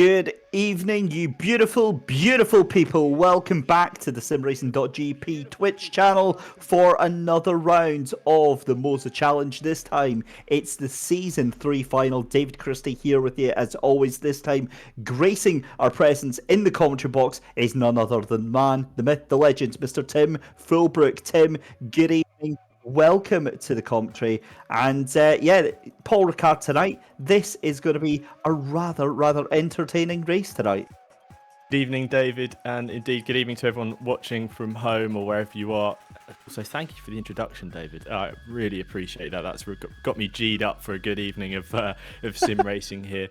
Good evening, you beautiful, beautiful people. Welcome back to the Simracing.GP Twitch channel for another round of the Moza Challenge. This time, it's the Season 3 final. David Christie here with you, as always. This time, gracing our presence in the commentary box is none other than man, the myth, the legend, Mr. Tim Fulbrook. Tim, good evening. Welcome to the commentary, and Paul Ricard tonight. This is going to be a rather entertaining race tonight. Good evening, David, and indeed good evening to everyone watching from home or wherever you are. Also, thank you for the introduction, David. I really appreciate that. That's got me G'd up for a good evening of sim racing here.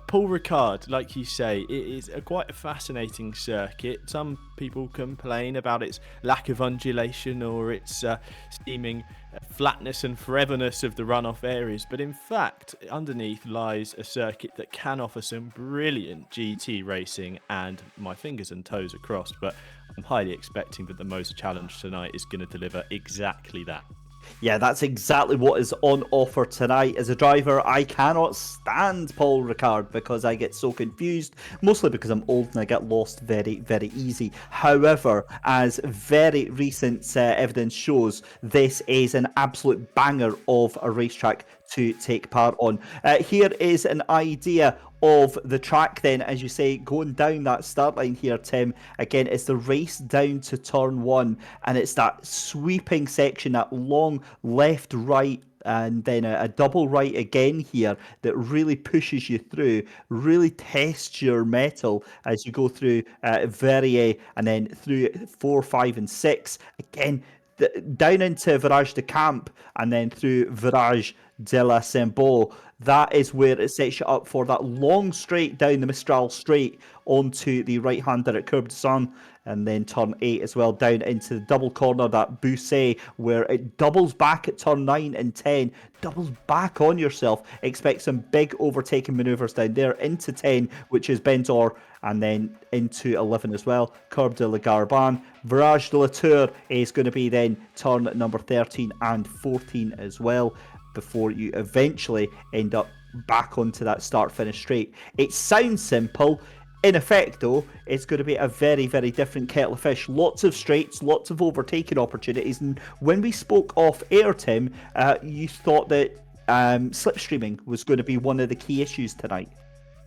Paul Ricard, like you say, it is quite a fascinating circuit. Some people complain about its lack of undulation or its seeming flatness and foreverness of the runoff areas, but in fact underneath lies a circuit that can offer some brilliant GT racing, and my fingers and toes are crossed, but I'm highly expecting that the Moza Challenge tonight is going to deliver exactly that. Yeah, that's exactly what is on offer tonight. As a driver, I cannot stand Paul Ricard because I get so confused, mostly because I'm old and I get lost very easy. However, as very recent evidence shows, this is an absolute banger of a racetrack to take part on. Here is an idea of the track then, as you say, going down that start line here, Tim. Again, it's the race down to turn one, and it's that sweeping section, that long left, right, and then a double right again here that really pushes you through, really tests your mettle as you go through and then through 4, 5, and 6. Again, down into Virage de Camp, and then through Virage de la Sembo. That is where it sets you up for that long straight down the Mistral Straight onto the right-hander at Curb de Sun, and then turn 8 as well, down into the double corner, that Bousset, where it doubles back at turn 9 and 10, doubles back on yourself. Expect some big overtaking manoeuvres down there into 10, which is Benzor, and then into 11 as well, Curb de la Garban. Virage de la Tour is going to be then turn number 13 and 14 as well, before you eventually end up back onto that start-finish straight. It sounds simple. In effect, though, it's going to be a very different kettle of fish. Lots of straights, lots of overtaking opportunities. And when we spoke off air, Tim, you thought that slipstreaming was going to be one of the key issues tonight.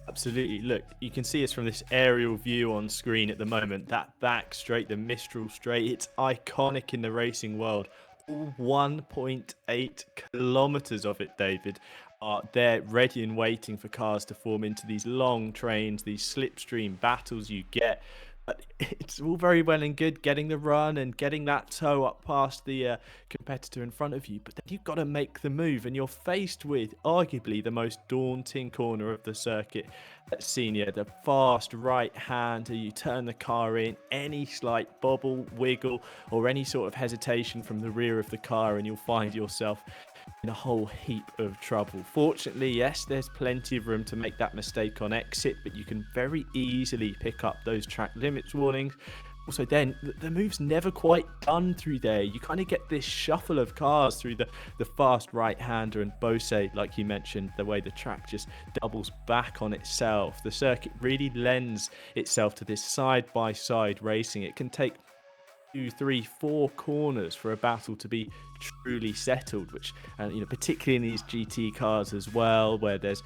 Absolutely. Look, you can see us from this aerial view on screen at the moment. That back straight, the Mistral Straight, it's iconic in the racing world. 1.8 kilometers of it, David, are there ready and waiting for cars to form into these long trains, these slipstream battles you get. But it's all very well and good getting the run and getting that toe up past the competitor in front of you, but then you've got to make the move, and you're faced with arguably the most daunting corner of the circuit at Senior, the fast right hand. You turn the car in, any slight bobble, wiggle, or any sort of hesitation from the rear of the car, and you'll find yourself in a whole heap of trouble. Fortunately, yes, there's plenty of room to make that mistake on exit, but you can very easily pick up those track limits warnings. Also, then the move's never quite done through there. You kind of get this shuffle of cars through the fast right-hander and Bousset, like you mentioned, the way the track just doubles back on itself. The circuit really lends itself to this side-by-side racing. It can take 2, 3, 4 corners for a battle to be truly settled, which, particularly in these GT cars as well, where there's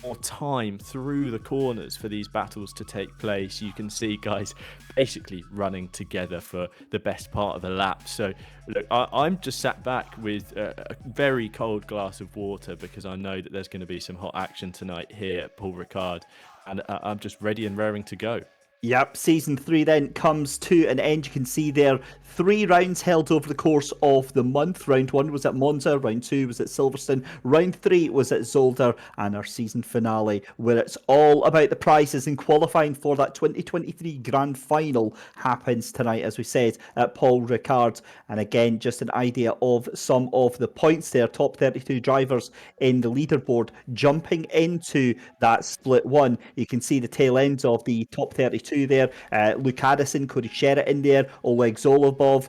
more time through the corners for these battles to take place. You can see guys basically running together for the best part of the lap. So look, I'm just sat back with a very cold glass of water, because I know that there's going to be some hot action tonight here at Paul Ricard, and I'm just ready and raring to go. Yep, Season 3 then comes to an end. You can see there 3 rounds held over the course of the month. Round 1 was at Moza, round 2 was at Silverstone, round 3 was at Zolder, and our season finale, where it's all about the prizes, and qualifying for that 2023 Grand Final happens tonight, as we said, at Paul Ricard. And again, just an idea of some of the points there. Top 32 drivers in the leaderboard jumping into that split 1. You can see the tail ends of the top 32 there. Luke Addison, Cody Sherritt in there, Oleg Zolobov.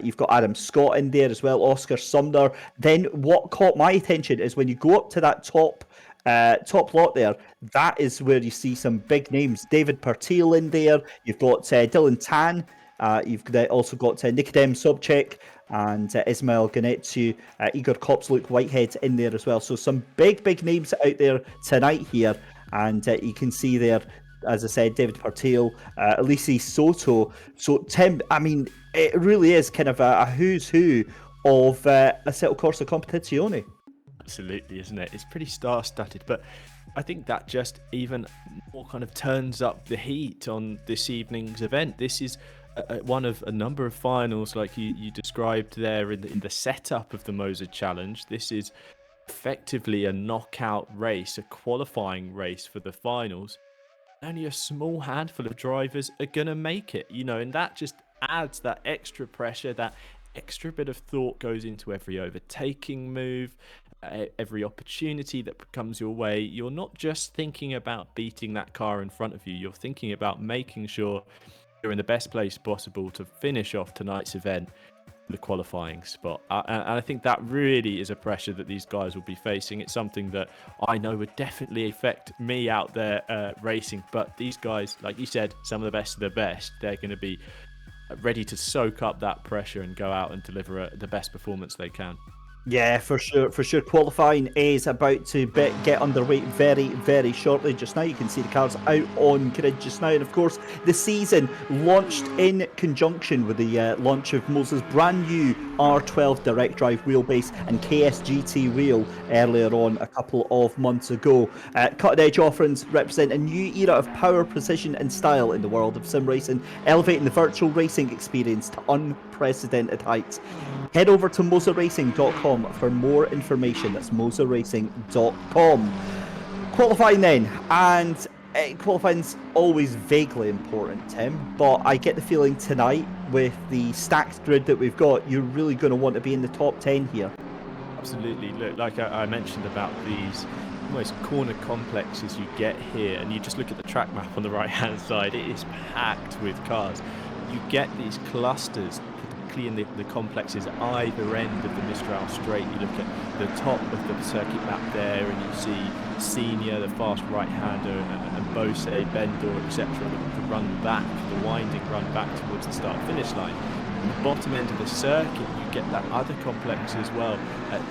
You've got Adam Scott in there as well, Oscar Sumner. Then what caught my attention is when you go up to that top top lot there, that is where you see some big names. David Pertil in there. You've got Dylan Tan. You've also got Nikodem Sobchak and Ismail Ganetsu, Igor Kops, Luke Whitehead in there as well. So some big names out there tonight here. And you can see there, as I said, David Pertil, Elise Soto. So, Tim, I mean, it really is kind of a who's who of Assetto Corsa Competizione. Absolutely, isn't it? It's pretty star-studded, but I think that just even more kind of turns up the heat on this evening's event. This is one of a number of finals, like you described there in the setup of the Moza Challenge. This is effectively a knockout race, a qualifying race for the finals. Only a small handful of drivers are going to make it, and that just adds that extra pressure, that extra bit of thought goes into every overtaking move, every opportunity that comes your way. You're not just thinking about beating that car in front of you, you're thinking about making sure you're in the best place possible to finish off tonight's event, the qualifying spot. And I think that really is a pressure that these guys will be facing. It's something that I know would definitely affect me out there racing, but these guys, like you said, some of the best of the best, they're going to be ready to soak up that pressure and go out and deliver the best performance they can. Yeah, for sure. Qualifying is about to get underway very shortly. Just now, you can see the cars out on grid just now. And of course, the season launched in conjunction with the launch of Moza's brand new R12 direct drive wheelbase and KSGT wheel earlier on a couple of months ago. Cutting edge offerings represent a new era of power, precision, and style in the world of sim racing, elevating the virtual racing experience to unprecedented heights. Head over to mozaracing.com for more information. That's mozaracing.com. Qualifying then, and qualifying's always vaguely important, Tim, but I get the feeling tonight with the stacked grid that we've got, you're really going to want to be in the top 10 here. Absolutely. Look, like I mentioned about these almost corner complexes you get here, and you just look at the track map on the right hand side, it is packed with cars. You get these clusters in the complexes at either end of the Mistral Straight. You look at the top of the circuit map there, and you see Senior, the fast right-hander, and Bose, Bendor, etc. The run back, the winding run back towards the start-finish line. At the bottom end of the circuit, you get that other complex as well,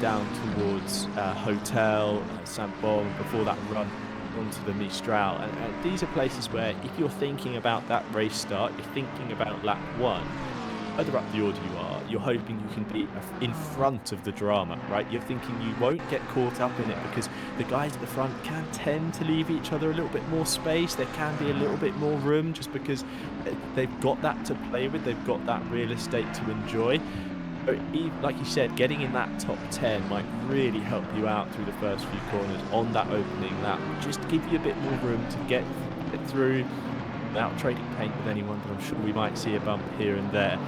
down towards Hotel, Saint-Bon, before that run onto the Mistral. And these are places where, if you're thinking about that race start, you're thinking about lap 1, further up the order you are, you're hoping you can be in front of the drama, right? You're thinking you won't get caught up in it because the guys at the front can tend to leave each other a little bit more space. There can be a little bit more room just because they've got that to play with. They've got that real estate to enjoy. But like you said, getting in that top 10 might really help you out through the first few corners on that opening lap. Just give you a bit more room to get through without trading paint with anyone, but I'm sure we might see a bump here and there.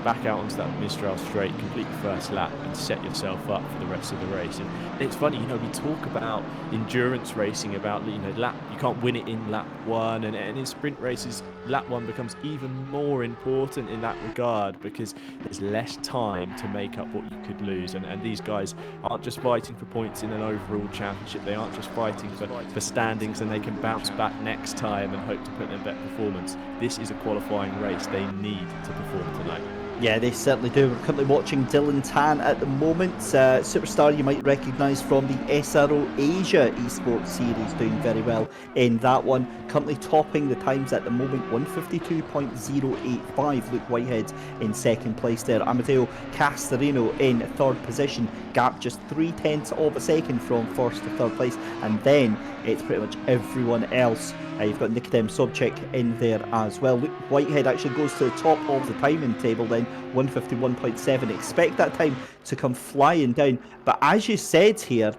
Back out onto that Mistral Straight, complete the first lap and set yourself up for the rest of the race. And it's funny, we talk about endurance racing, about lap, you can't win it in lap 1, and in sprint races lap 1 becomes even more important in that regard because there's less time to make up what you could lose. And these guys aren't just fighting for points in an overall championship, they aren't just fighting for standings and they can bounce back next time and hope to put in a better performance. This is a qualifying race, they need to perform tonight. Yeah, they certainly do. We're currently watching Dylan Tan at the moment. Superstar you might recognise from the SRO Asia Esports Series, doing very well in that one. Currently topping the times at the moment, 152.085. Luke Whitehead in second place there. Amadeo Castorino in third position. Gap just 0.3 of a second from first to third place. And then it's pretty much everyone else. You've got Nikodem Sobchak in there as well. Luke Whitehead actually goes to the top of the timing table then, 151.7. Expect that time to come flying down. But as you said here,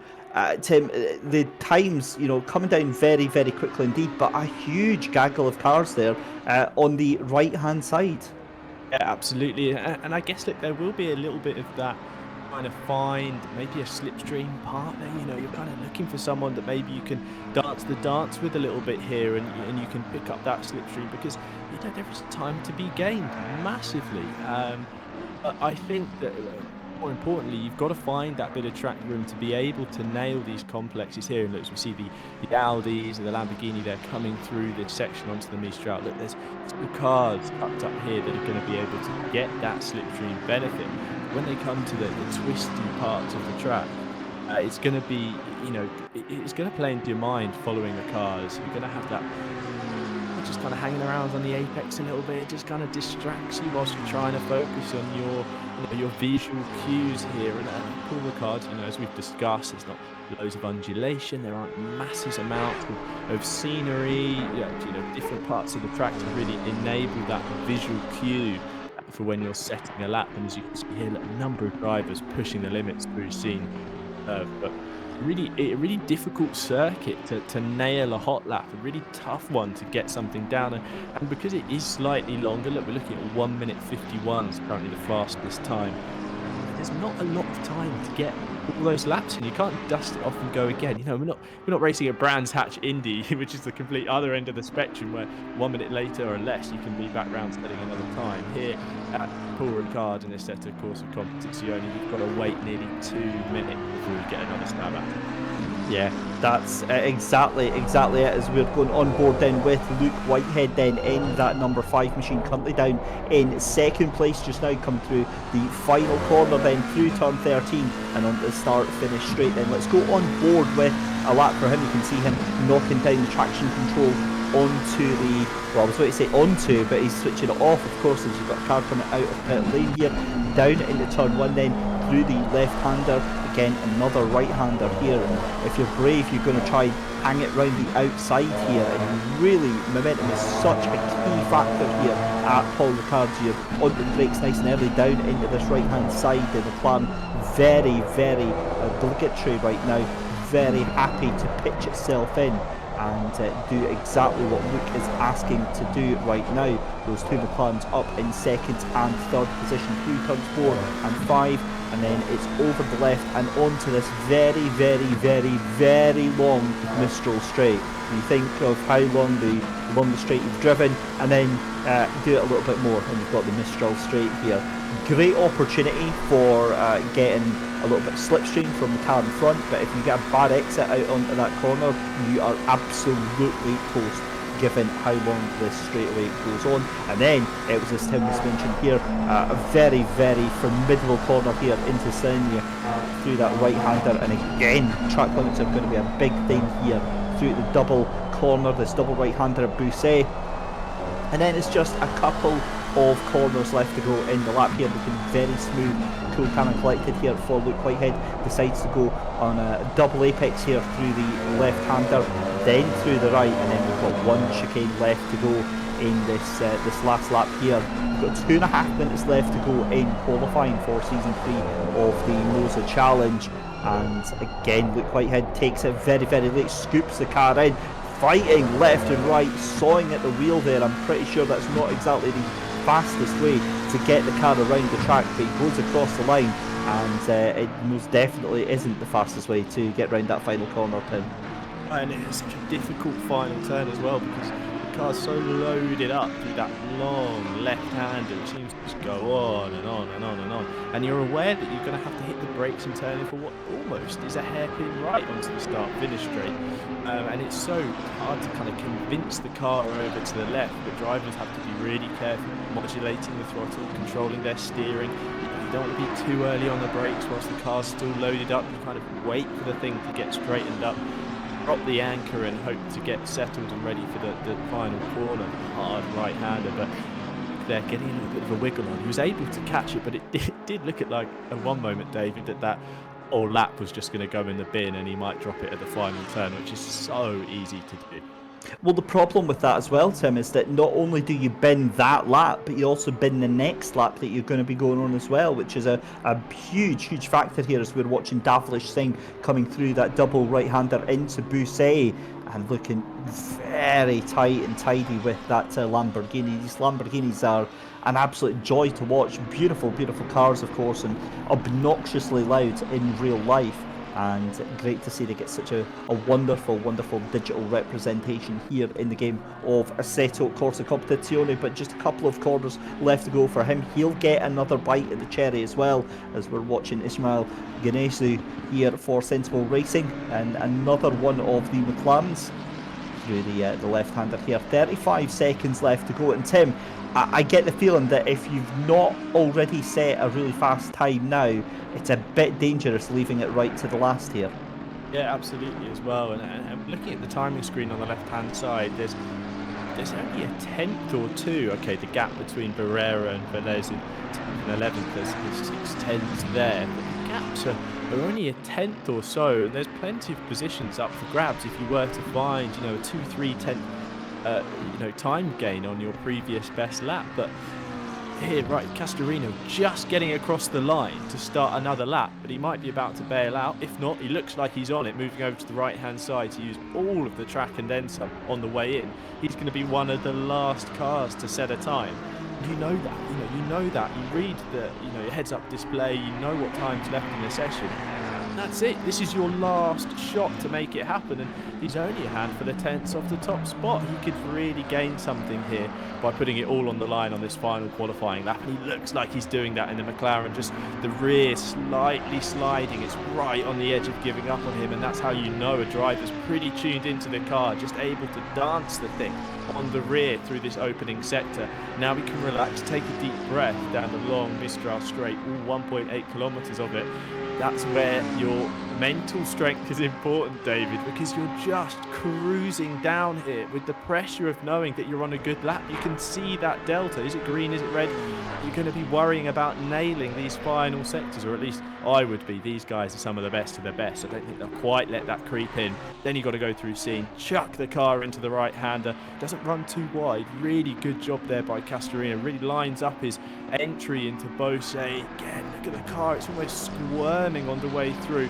Tim, the times, coming down very quickly indeed, but a huge gaggle of cars there on the right-hand side. Yeah, absolutely. And I guess, look, there will be a little bit of that kind of find maybe a slipstream partner. You're kind of looking for someone that maybe you can dance the dance with a little bit here, and you can pick up that slipstream because there is time to be gained massively. But I think that more importantly, you've got to find that bit of track room to be able to nail these complexes here. And look, as we see the Audis and the Lamborghini, they're coming through this section onto the Mistral. Look, there's two cars tucked up here that are going to be able to get that slipstream benefit. When they come to the twisty parts of the track, it's going to be, it's going to play into your mind following the cars. You're going to have that just kind of hanging around on the apex a little bit. It just kind of distracts you whilst you're trying to focus on your visual cues here. And Paul Ricard, as we've discussed, there's not loads of undulation. There aren't massive amounts of scenery, different parts of the track to really enable that visual cue for when you're setting a lap. And as you can see here, a number of drivers pushing the limits through scene. But a really difficult circuit to nail a hot lap, a really tough one to get something down. And because it is slightly longer, look, we're looking at 1 minute 51 is currently the fastest time. There's not a lot of time to get all those laps, and you can't dust it off and go again. We're not racing a Brands Hatch Indy, which is the complete other end of the spectrum, where 1 minute later or less you can be back round setting another time. Here at Paul Ricard in this set of course of competency only, you've got to wait nearly 2 minutes before you get another stab at it. Yeah, that's exactly it, as we're going on board then with Luke Whitehead then in that number 5 machine, currently down in second place just now, come through the final corner then through turn 13 and on the start finish straight. Then let's go on board with a lap for him. You can see him knocking down the traction control onto the, well, I was about to say onto, but he's switching it off, of course, as you've got a car coming out of pit lane here, down into turn 1 then through the left-hander. Again, another right-hander here, and if you're brave, you're going to try and hang it round the outside here, and really, momentum is such a key factor here at Paul Ricard. You're on the brakes nice and early down into this right-hand side, and the plan very, very obligatory right now, very happy to pitch itself in and do exactly what Luke is asking to do right now. Those two McLarens up in second and third position through turns 4 and 5, and then it's over the left and onto this very, very, very, very long Mistral straight. You think of how long the straight you've driven, and then do it a little bit more, and you've got the Mistral straight here. Great opportunity for getting a little bit of slipstream from the car in front, but if you get a bad exit out onto that corner, you are absolutely toast, given how long this straightaway goes on. And then it was, as Tim was mentioned here, a very, very formidable corner here into Senya through that right-hander, and again, track limits are going to be a big thing here through the double corner, this double right-hander at Bousset. And then it's just a couple of corners left to go in the lap here, looking very smooth, cool, calm and collected here for Luke Whitehead. Decides to go on a double apex here through the left-hander, then through the right, and then we've got one chicane left to go in this last lap here. We've got 2.5 minutes left to go in qualifying for season 3 of the Moza Challenge, and again Luke Whitehead takes it very, very late, scoops the car in, fighting left and right, sawing at the wheel there. I'm pretty sure that's not exactly the fastest way to get the car around the track, but he goes across the line, and it most definitely isn't the fastest way to get round that final corner, Tim. And it's such a difficult final turn as well, because the car's so loaded up through that long left-hander, it seems to just go on and on and on and on, and you're aware that you're going to have to hit the brakes and turn in for what almost is a hairpin right onto the start-finish straight, and it's so hard to kind of convince the car over to the left, but drivers have to be really careful modulating the throttle, controlling their steering. You don't want to be too early on the brakes whilst the car's still loaded up. You kind of wait for the thing to get straightened up, drop the anchor and hope to get settled and ready for the final corner. Hard right-hander, but they're getting a little bit of a wiggle on. He was able to catch it, but it did look at like at one moment, David, that whole lap was just going to go in the bin and he might drop it at the final turn, which is so easy to do. Well, the problem with that as well, Tim, is that not only do you bin that lap, but you also bin the next lap that you're going to be going on as well, which is a huge, huge factor here as we're watching Davlish Singh coming through that double right-hander into Bousset and looking very tight and tidy with that Lamborghini. These Lamborghinis are an absolute joy to watch. Beautiful, beautiful cars, of course, and obnoxiously loud in real life. and great to see they get such a wonderful, wonderful digital representation here in the game of Assetto Corsa Competizione. But just a couple of corners left to go for him. He'll get another bite at the cherry as well, as we're watching Ismail Ganesu here for Sensible Racing, and another one of the McLarens through the left-hander here. 35 seconds left to go, and Tim, I get the feeling that if you've not already set a really fast time now, it's a bit dangerous leaving it right to the last here. Yeah, absolutely as well. And looking at the timing screen on the left-hand side, there's only a tenth or two. Okay, the gap between Barrera and Velez in 10th and 11th, there's 6 tenths there. But the gaps are only a tenth or so, and there's plenty of positions up for grabs if you were to find, a 2-3 tenth, time gain on your previous best lap. But here, right, Castorino just getting across the line to start another lap, but he might be about to bail out. If not, he looks like he's on it, moving over to the right-hand side to use all of the track and then some on the way in. He's going to be one of the last cars to set a time. You know that, you know that. You read the, your heads-up display, you know what time's left in the session. That's it. This is your last shot to make it happen, and he's only a handful of tenths off the top spot. He could really gain something here by putting it all on the line on this final qualifying lap, and he looks like he's doing that in the McLaren. Just the rear slightly sliding. It's right on the edge of giving up on him, and that's how you know a driver's pretty tuned into the car, just able to dance the thing on the rear through this opening sector. Now we can relax, take a deep breath down the long Mistral straight, all 1.8 kilometers of it. That's where your mental strength is important, David, because you're just cruising down here with the pressure of knowing that you're on a good lap. You can see that delta. Is it green? Is it red? You're going to be worrying about nailing these final sectors, or at least I would be. These guys are some of the best of the best. I don't think they'll quite let that creep in. Then you've got to go through scene, chuck the car into the right-hander. Doesn't run too wide. Really good job there by Castorino. Really lines up his entry into Bose. Again, look at the car. It's almost squirming on the way through.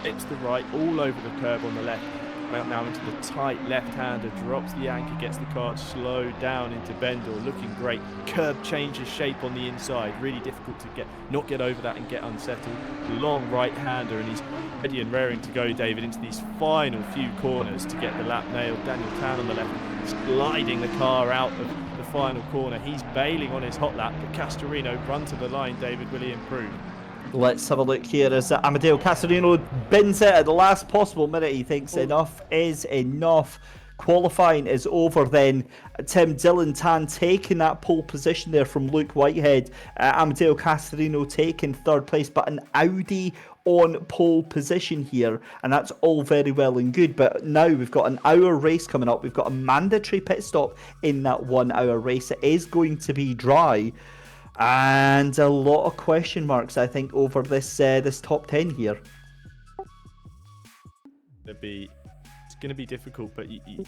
It's the right, all over the curb on the left. Now into the tight left-hander, drops the anchor, gets the car slowed down into Bendel, looking great. Curb changes shape on the inside, really difficult to not get over that and get unsettled. Long right-hander, and he's ready and raring to go, David, into these final few corners to get the lap nailed. Daniel Tan on the left, sliding the car out of the final corner. He's bailing on his hot lap, but Castorino run to the line, David, will he improve? Let's have a look here as Amadeo Castorino bins it at the last possible minute. He thinks enough is enough. Qualifying is over then. Tim, Dylan Tan taking that pole position there from Luke Whitehead. Amadeo Castorino taking third place, but an Audi on pole position here, and that's all very well and good, but now we've got an hour race coming up. We've got a mandatory pit stop in that 1 hour race. It is going to be dry, and a lot of question marks, I think, over this this top 10 here. It's going to be difficult, but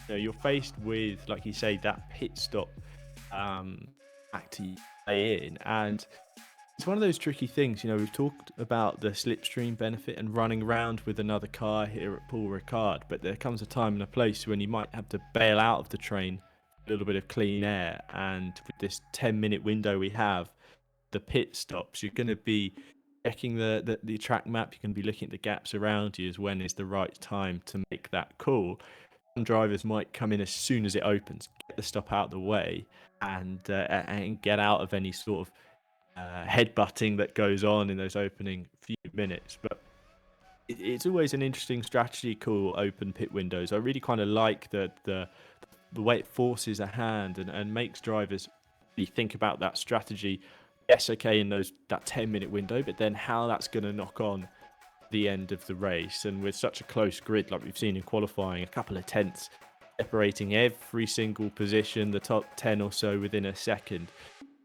you're faced with, like you say, that pit stop act to play in, and it's one of those tricky things. We've talked about the slipstream benefit and running around with another car here at Paul Ricard, but there comes a time and a place when you might have to bail out of the train for a little bit of clean air, and with this 10-minute window we have, the pit stops, you're going to be checking the track map. You're going to be looking at the gaps around you as when is the right time to make that call. Some drivers might come in as soon as it opens, get the stop out of the way, and get out of any sort of headbutting that goes on in those opening few minutes. But it's always an interesting strategy call, open pit windows. I really kind of like the way it forces a hand and makes drivers really think about that strategy. Yes, okay, in that 10-minute window, but then how that's going to knock on the end of the race. And with such a close grid like we've seen in qualifying, a couple of tenths separating every single position, the top 10 or so within a second,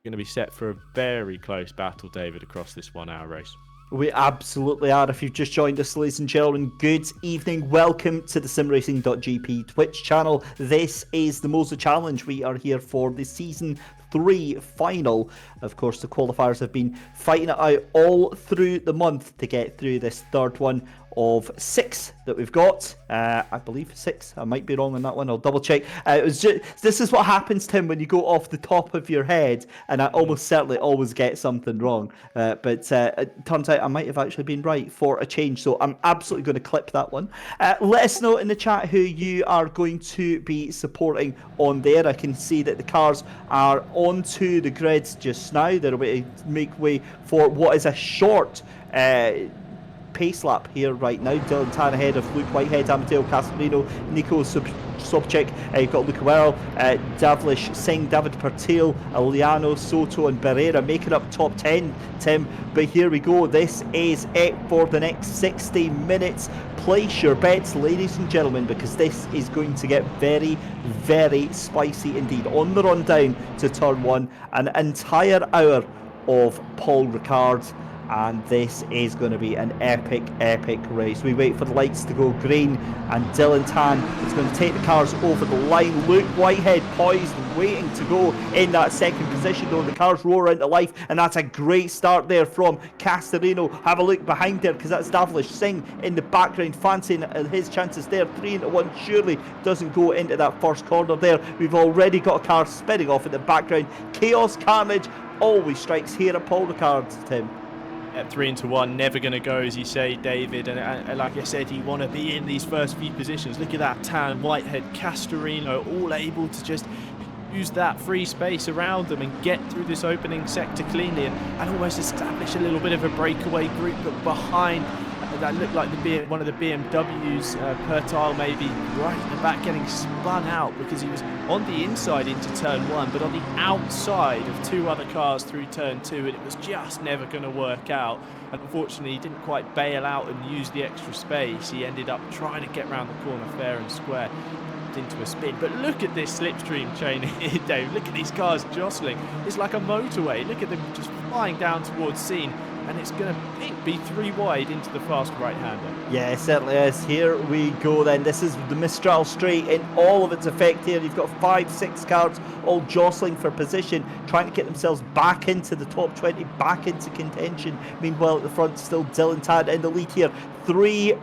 going to be set for a very close battle, David, across this 1 hour race. We absolutely are. If you've just joined us, ladies and gentlemen, good evening. Welcome to the Simracing.GP Twitch channel. This is the Moza Challenge. We are here for the season 3 final. Of course, the qualifiers have been fighting it out all through the month to get through this third one of 6 that we've got. I believe 6. I might be wrong on that one. I'll double check. This is what happens, Tim, when you go off the top of your head, and I almost certainly always get something wrong. But it turns out I might have actually been right for a change, so I'm absolutely going to clip that one. Let us know in the chat who you are going to be supporting on there. I can see that the cars are onto the grids just now. They're going to make way for what is a short pace lap here right now. Dylan Tan ahead of Luke Whitehead, Amadeo Casarino, Nico Sobchik. You've got Luca Werrell, Davlish Singh, David Pertil, Aliano, Soto and Barrera making up top 10, Tim. But here we go. This is it for the next 60 minutes. Place your bets, ladies and gentlemen, because this is going to get very, very spicy indeed. On the run down to turn 1, an entire hour of Paul Ricard, and this is going to be an epic, epic race. We wait for the lights to go green, and Dylan Tan is going to take the cars over the line. Luke Whitehead poised, waiting to go in that second position, though. The cars roar into life, and that's a great start there from Casarino. Have a look behind there, because that's Davlish Singh in the background, fancying his chances there. 3 into 1 surely doesn't go into that first corner there. We've already got a car spinning off in the background. Chaos Carnage always strikes here at Paul Ricard, Tim. At 3 into 1, never going to go, as you say, David. And like I said, you want to be in these first few positions. Look at that, Tan, Whitehead, Castorino, all able to just use that free space around them and get through this opening sector cleanly and almost establish a little bit of a breakaway group. But behind, that looked like one of the BMWs, Pertile maybe, right in the back, getting spun out because he was on the inside into turn 1, but on the outside of 2 other cars through turn 2, and it was just never going to work out. And unfortunately, he didn't quite bail out and use the extra space. He ended up trying to get around the corner fair and square into a spin. But look at this slipstream chain here, Dave. Look at these cars jostling. It's like a motorway. Look at them just flying down towards scene, and it's going to be 3 wide into the fast right-hander. Yeah, it certainly is. Here we go then. This is the Mistral Straight in all of its effect here. You've got 5-6 cars all jostling for position, trying to get themselves back into the top 20, back into contention. Meanwhile, at the front, still Dylan Tad in the lead here. 3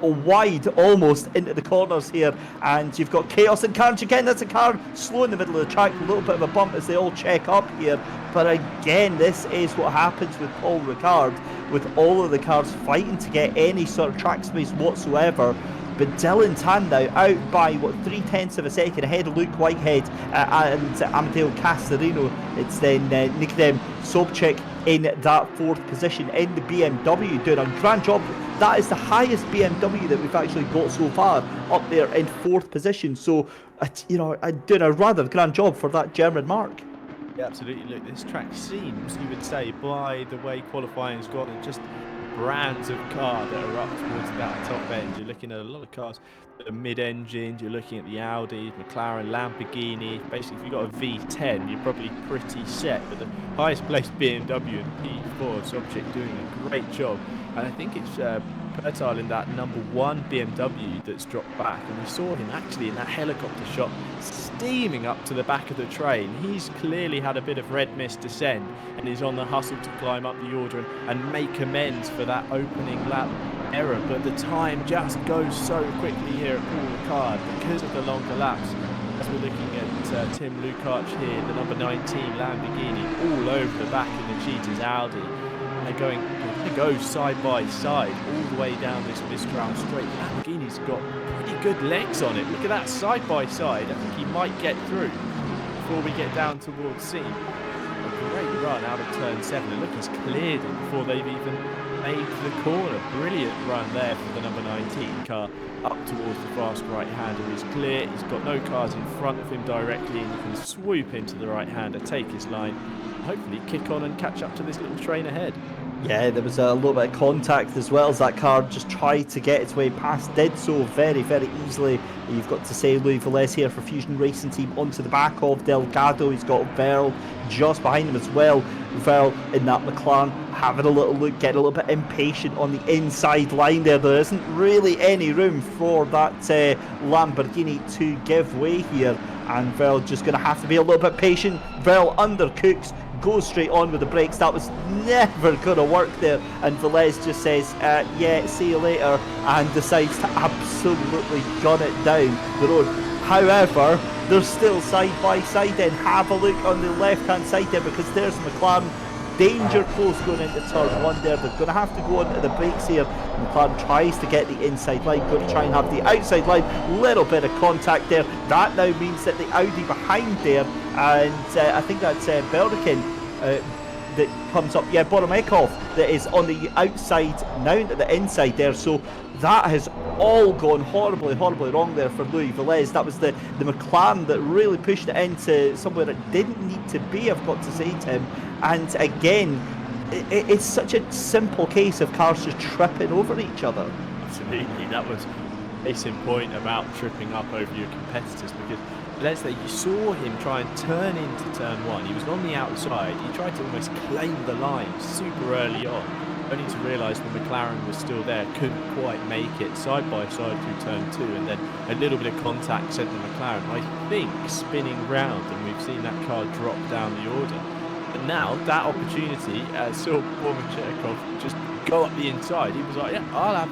wide almost into the corners here, and you've got Chaos and Carnage again. That's a car slow in the middle of the track, a little bit of a bump as they all check up here. But again, this is what happens with Paul Ricard, with all of the cars fighting to get any sort of track space whatsoever. But Dylan Tan now out by, 3/10 of a second ahead of Luke Whitehead and Amadeo Casarino. It's then Nikodem Sobchik in that 4th position in the BMW, doing a grand job. That is the highest BMW that we've actually got so far, up there in 4th position. So, doing a rather grand job for that German mark. Yeah, absolutely. Look, this track seems, you would say, by the way qualifying's gone, and just brands of car that are up towards that top end. You're looking at a lot of cars that are mid-engined. You're looking at the Audi, McLaren, Lamborghini. Basically, if you've got a V10, you're probably pretty set. But the highest placed BMW and P4, Sobchik doing a great job. And I think it's Pertile in that number 1 BMW that's dropped back, and we saw him actually in that helicopter shot steaming up to the back of the train. He's clearly had a bit of red mist descend, and is on the hustle to climb up the order and make amends for that opening lap error. But the time just goes so quickly here at Paul Ricard because of the longer laps. As we're looking at Tim Lukács here, the number 19 Lamborghini all over the back of the Cheetah's Audi. They're going to go side by side all the way down this Mistral Straight. Lamborghini's got pretty good legs on it. Look at that side by side. I think he might get through before we get down towards scene. A great run out of turn 7. And look, he's cleared it before they've even made the corner. Brilliant run there for the number 19 car up towards the fast right-hander. He's clear. He's got no cars in front of him directly, and he can swoop into the right-hander, take his line, hopefully kick on and catch up to this little train ahead. Yeah, there was a little bit of contact as well as that car just tried to get its way past, did so very, very easily. You've got to say Louis Velez here for Fusion Racing Team onto the back of Delgado. He's got Verl just behind him as well. Verl in that McLaren having a little look, getting a little bit impatient on the inside line there. There isn't really any room for that Lamborghini to give way here. and Verl just going to have to be a little bit patient. Verl undercooks, goes straight on with the brakes. That was never going to work there, and Velez just says, yeah, see you later, and decides to absolutely gun it down the road. However, they're still side by side then. Have a look on the left hand side there, because there's McLaren. Danger close going into turn 1 there. They're going to have to go onto the brakes here. McLaren tries to get the inside line, going to try and have the outside line. Little bit of contact there. That now means that the Audi behind there, and I think that's Beldekin that comes up. Yeah, Boromekov that is on the outside now into the inside there. So that has all gone horribly wrong there for Louis Velez. That was the McLaren that really pushed it into somewhere it didn't need to be, I've got to say, Tim. And again, it's such a simple case of cars just tripping over each other. Absolutely, that was case in point about tripping up over your competitors, because Leslie, you saw him try and turn into turn 1. He was on the outside. He tried to almost claim the line super early on, only to realise the McLaren was still there, couldn't quite make it side by side through turn 2, and then a little bit of contact sent the McLaren, I think, spinning round, and we've seen that car drop down the order. But now that opportunity, saw Boromechekov just go up the inside. He was like, yeah, I'll have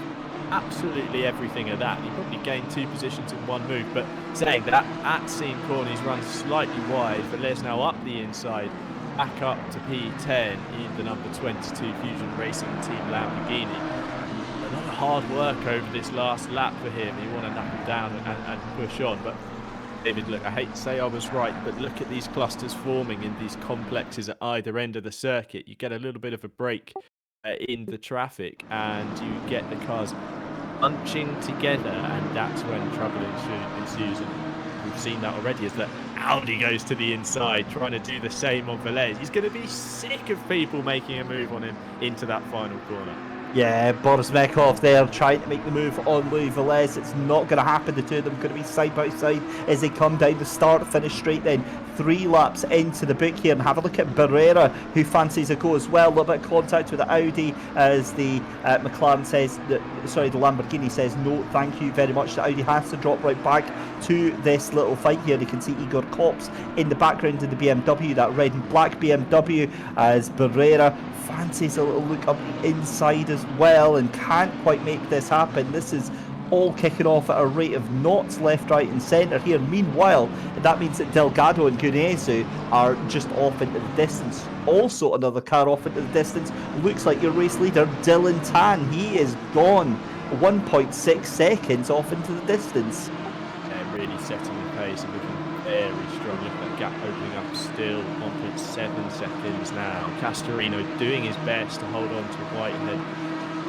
absolutely everything of that. He probably gained 2 positions in 1 move, but saying that, at Seam Corner, he's run slightly wide, but Les now up the inside, back up to P10 in the number 22 Fusion Racing Team Lamborghini. A lot of hard work over this last lap for him. He want to knuckle down and push on, but David, look, I hate to say I was right, but look at these clusters forming in these complexes at either end of the circuit. You get a little bit of a break in the traffic, and you get the cars bunching together, and that's when trouble ensues. And we've seen that already, as that Audi goes to the inside, trying to do the same on Velez. He's going to be sick of people making a move on him into that final corner. Yeah, Boromechekov there trying to make the move on Louis Velez. It's not going to happen. The two of them going to be side by side as they come down the start, finish straight then. 3 laps into the book here, and have a look at Barrera, who fancies a go as well. A little bit of contact with the Audi as the McLaren says, the Lamborghini says no thank you very much. The Audi has to drop right back to this little fight here. You can see Igor Kops in the background of the BMW, that red and black BMW, as Barrera fancies a little look up the inside as well and can't quite make this happen. This is all kicking off at a rate of knots left, right and centre here. Meanwhile, that means that Delgado and Gunesu are just off into the distance. Also another car off into the distance. Looks like your race leader, Dylan Tan. He is gone 1.6 seconds off into the distance. Yeah, really setting the pace and looking very strong. Look at that gap opening up still, 1.7 seconds now. Castorino doing his best to hold on to Whitehead.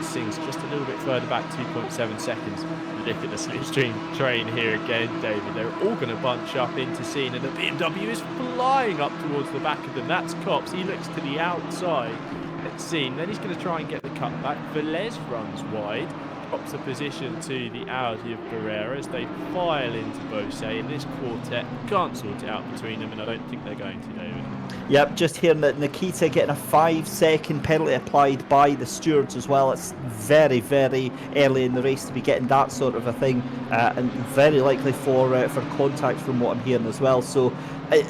Sings just a little bit further back, 2.7 seconds. Look at the slipstream train here again, David. They're all going to bunch up into scene, and the BMW is flying up towards the back of them. That's Kops. He looks to the outside. Let's see. Then he's going to try and get the cutback. Velez runs wide, drops a position to the Audi of Barrera as they file into Bose in this quartet. Can't sort it out between them, and I don't think they're going to, David. Yep, just hearing that Nikita getting a 5-second penalty applied by the stewards as well. It's very, very early in the race to be getting that sort of a thing, and very likely for contact from what I'm hearing as well. So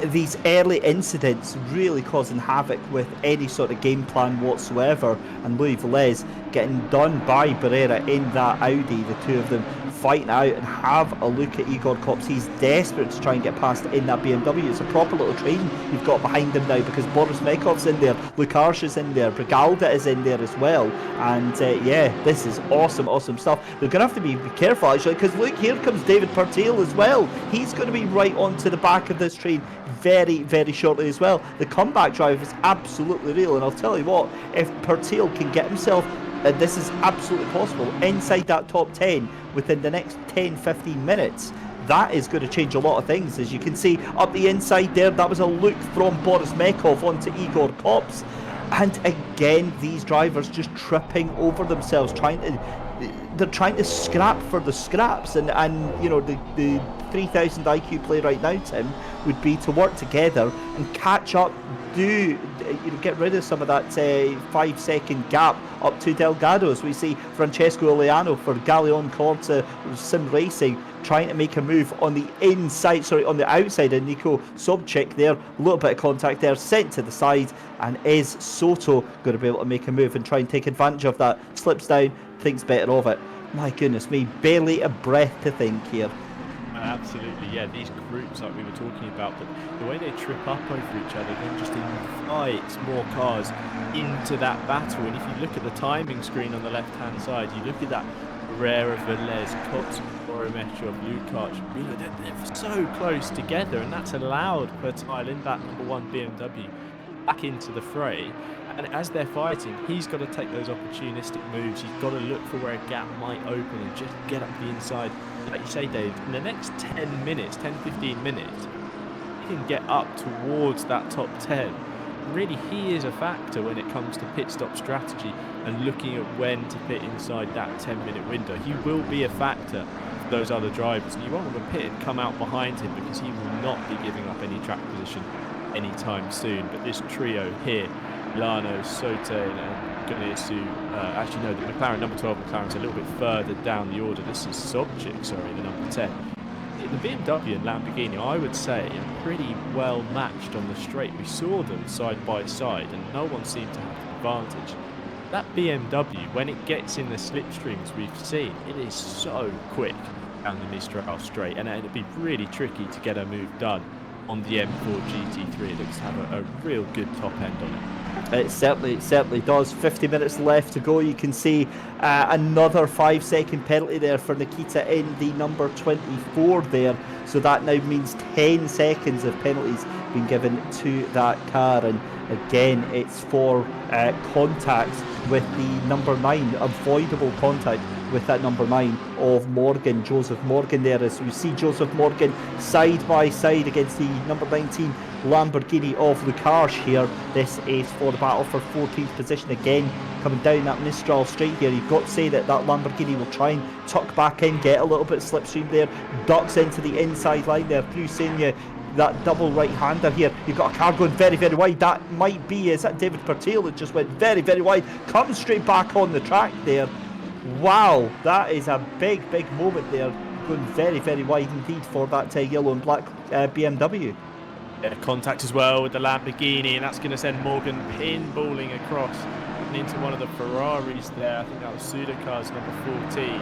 these early incidents really causing havoc with any sort of game plan whatsoever, and Louis Velez getting done by Barrera in that Audi, the two of them fighting out. And have a look at Igor Kops. He's desperate to try and get past in that BMW. It's a proper little train you've got behind him now, because Boromechekhov's in there, Lukáš is in there, Brigalda is in there as well, and yeah, this is awesome stuff. They're going to have to be careful actually, because look, here comes David Pertil as well. He's going to be right onto the back of this train very, very shortly as well. The comeback drive is absolutely real, and I'll tell you what, if Pertil can get himself, and this is absolutely possible, inside that top 10 within the next 10-15 minutes, that is going to change a lot of things. As you can see up the inside there, that was a look from Boromechekov onto Igor Kops, and again these drivers just tripping over themselves, they're trying to scrap for the scraps, and you know, the 3000 IQ play right now, Tim, would be to work together and catch up, get rid of some of that 5-second gap up to Delgado. As we see Francesco Oleano for Galeon Corta Simracing trying to make a move on the outside, and Nico Sobchik there, a little bit of contact there, sent to the side, and is Soto going to be able to make a move and try and take advantage of that? Slips down, thinks better of it. My goodness me, barely a breath to think here. Absolutely, yeah, these groups like we were talking about, but the way they trip up over each other then just invites more cars into that battle. And if you look at the timing screen on the left-hand side, you look at that Herrera, Velez, Kots, Borometrov, Lukács, they're so close together, and that's allowed Pertile in that #1 BMW back into the fray. And as they're fighting, he's got to take those opportunistic moves. He's got to look for where a gap might open and just get up the inside. Like you say, Dave, in the next 10 minutes, 10-15 minutes, he can get up towards that top 10. Really, he is a factor when it comes to pit stop strategy and looking at when to pit inside that 10-minute window. He will be a factor for those other drivers, and you won't want to pit and come out behind him because he will not be giving up any track position anytime soon. But this trio here, Lano, Sote and Ganesu, actually no, the McLaren, number 12 McLaren's a little bit further down the order. This is Sobchik, sorry, the number 10. The BMW and Lamborghini, I would say, are pretty well matched on the straight. We saw them side by side and no one seemed to have an advantage. That BMW, when it gets in the slipstreams we've seen, it is so quick down the Mistral straight, and it'd be really tricky to get a move done on the M4 GT3. It looks to have a real good top end on it. It certainly does. 50 minutes left to go. You can see another 5-second penalty there for Nikita in the number 24 there. So that now means 10 seconds of penalties being given to that car. And again, it's for contact with the number 9, avoidable contact with that number 9 of Morgan, Joseph Morgan there. As you see Joseph Morgan side by side against the number 19 Lamborghini of Lukács here. This is for the battle for 14th position again, coming down that Mistral straight here. You've got to say that Lamborghini will try and tuck back in, get a little bit slipstream there, ducks into the inside line there through Senya. That double right-hander here. You've got a car going very, very wide. That might be, is that David Pertile that just went very, very wide, comes straight back on the track there. Wow, that is a big moment there, going very, very wide indeed for that yellow and black BMW. Yeah, contact as well with the Lamborghini, and that's going to send Morgan pinballing across and into one of the Ferraris there. I think that was Sudakar's number 14.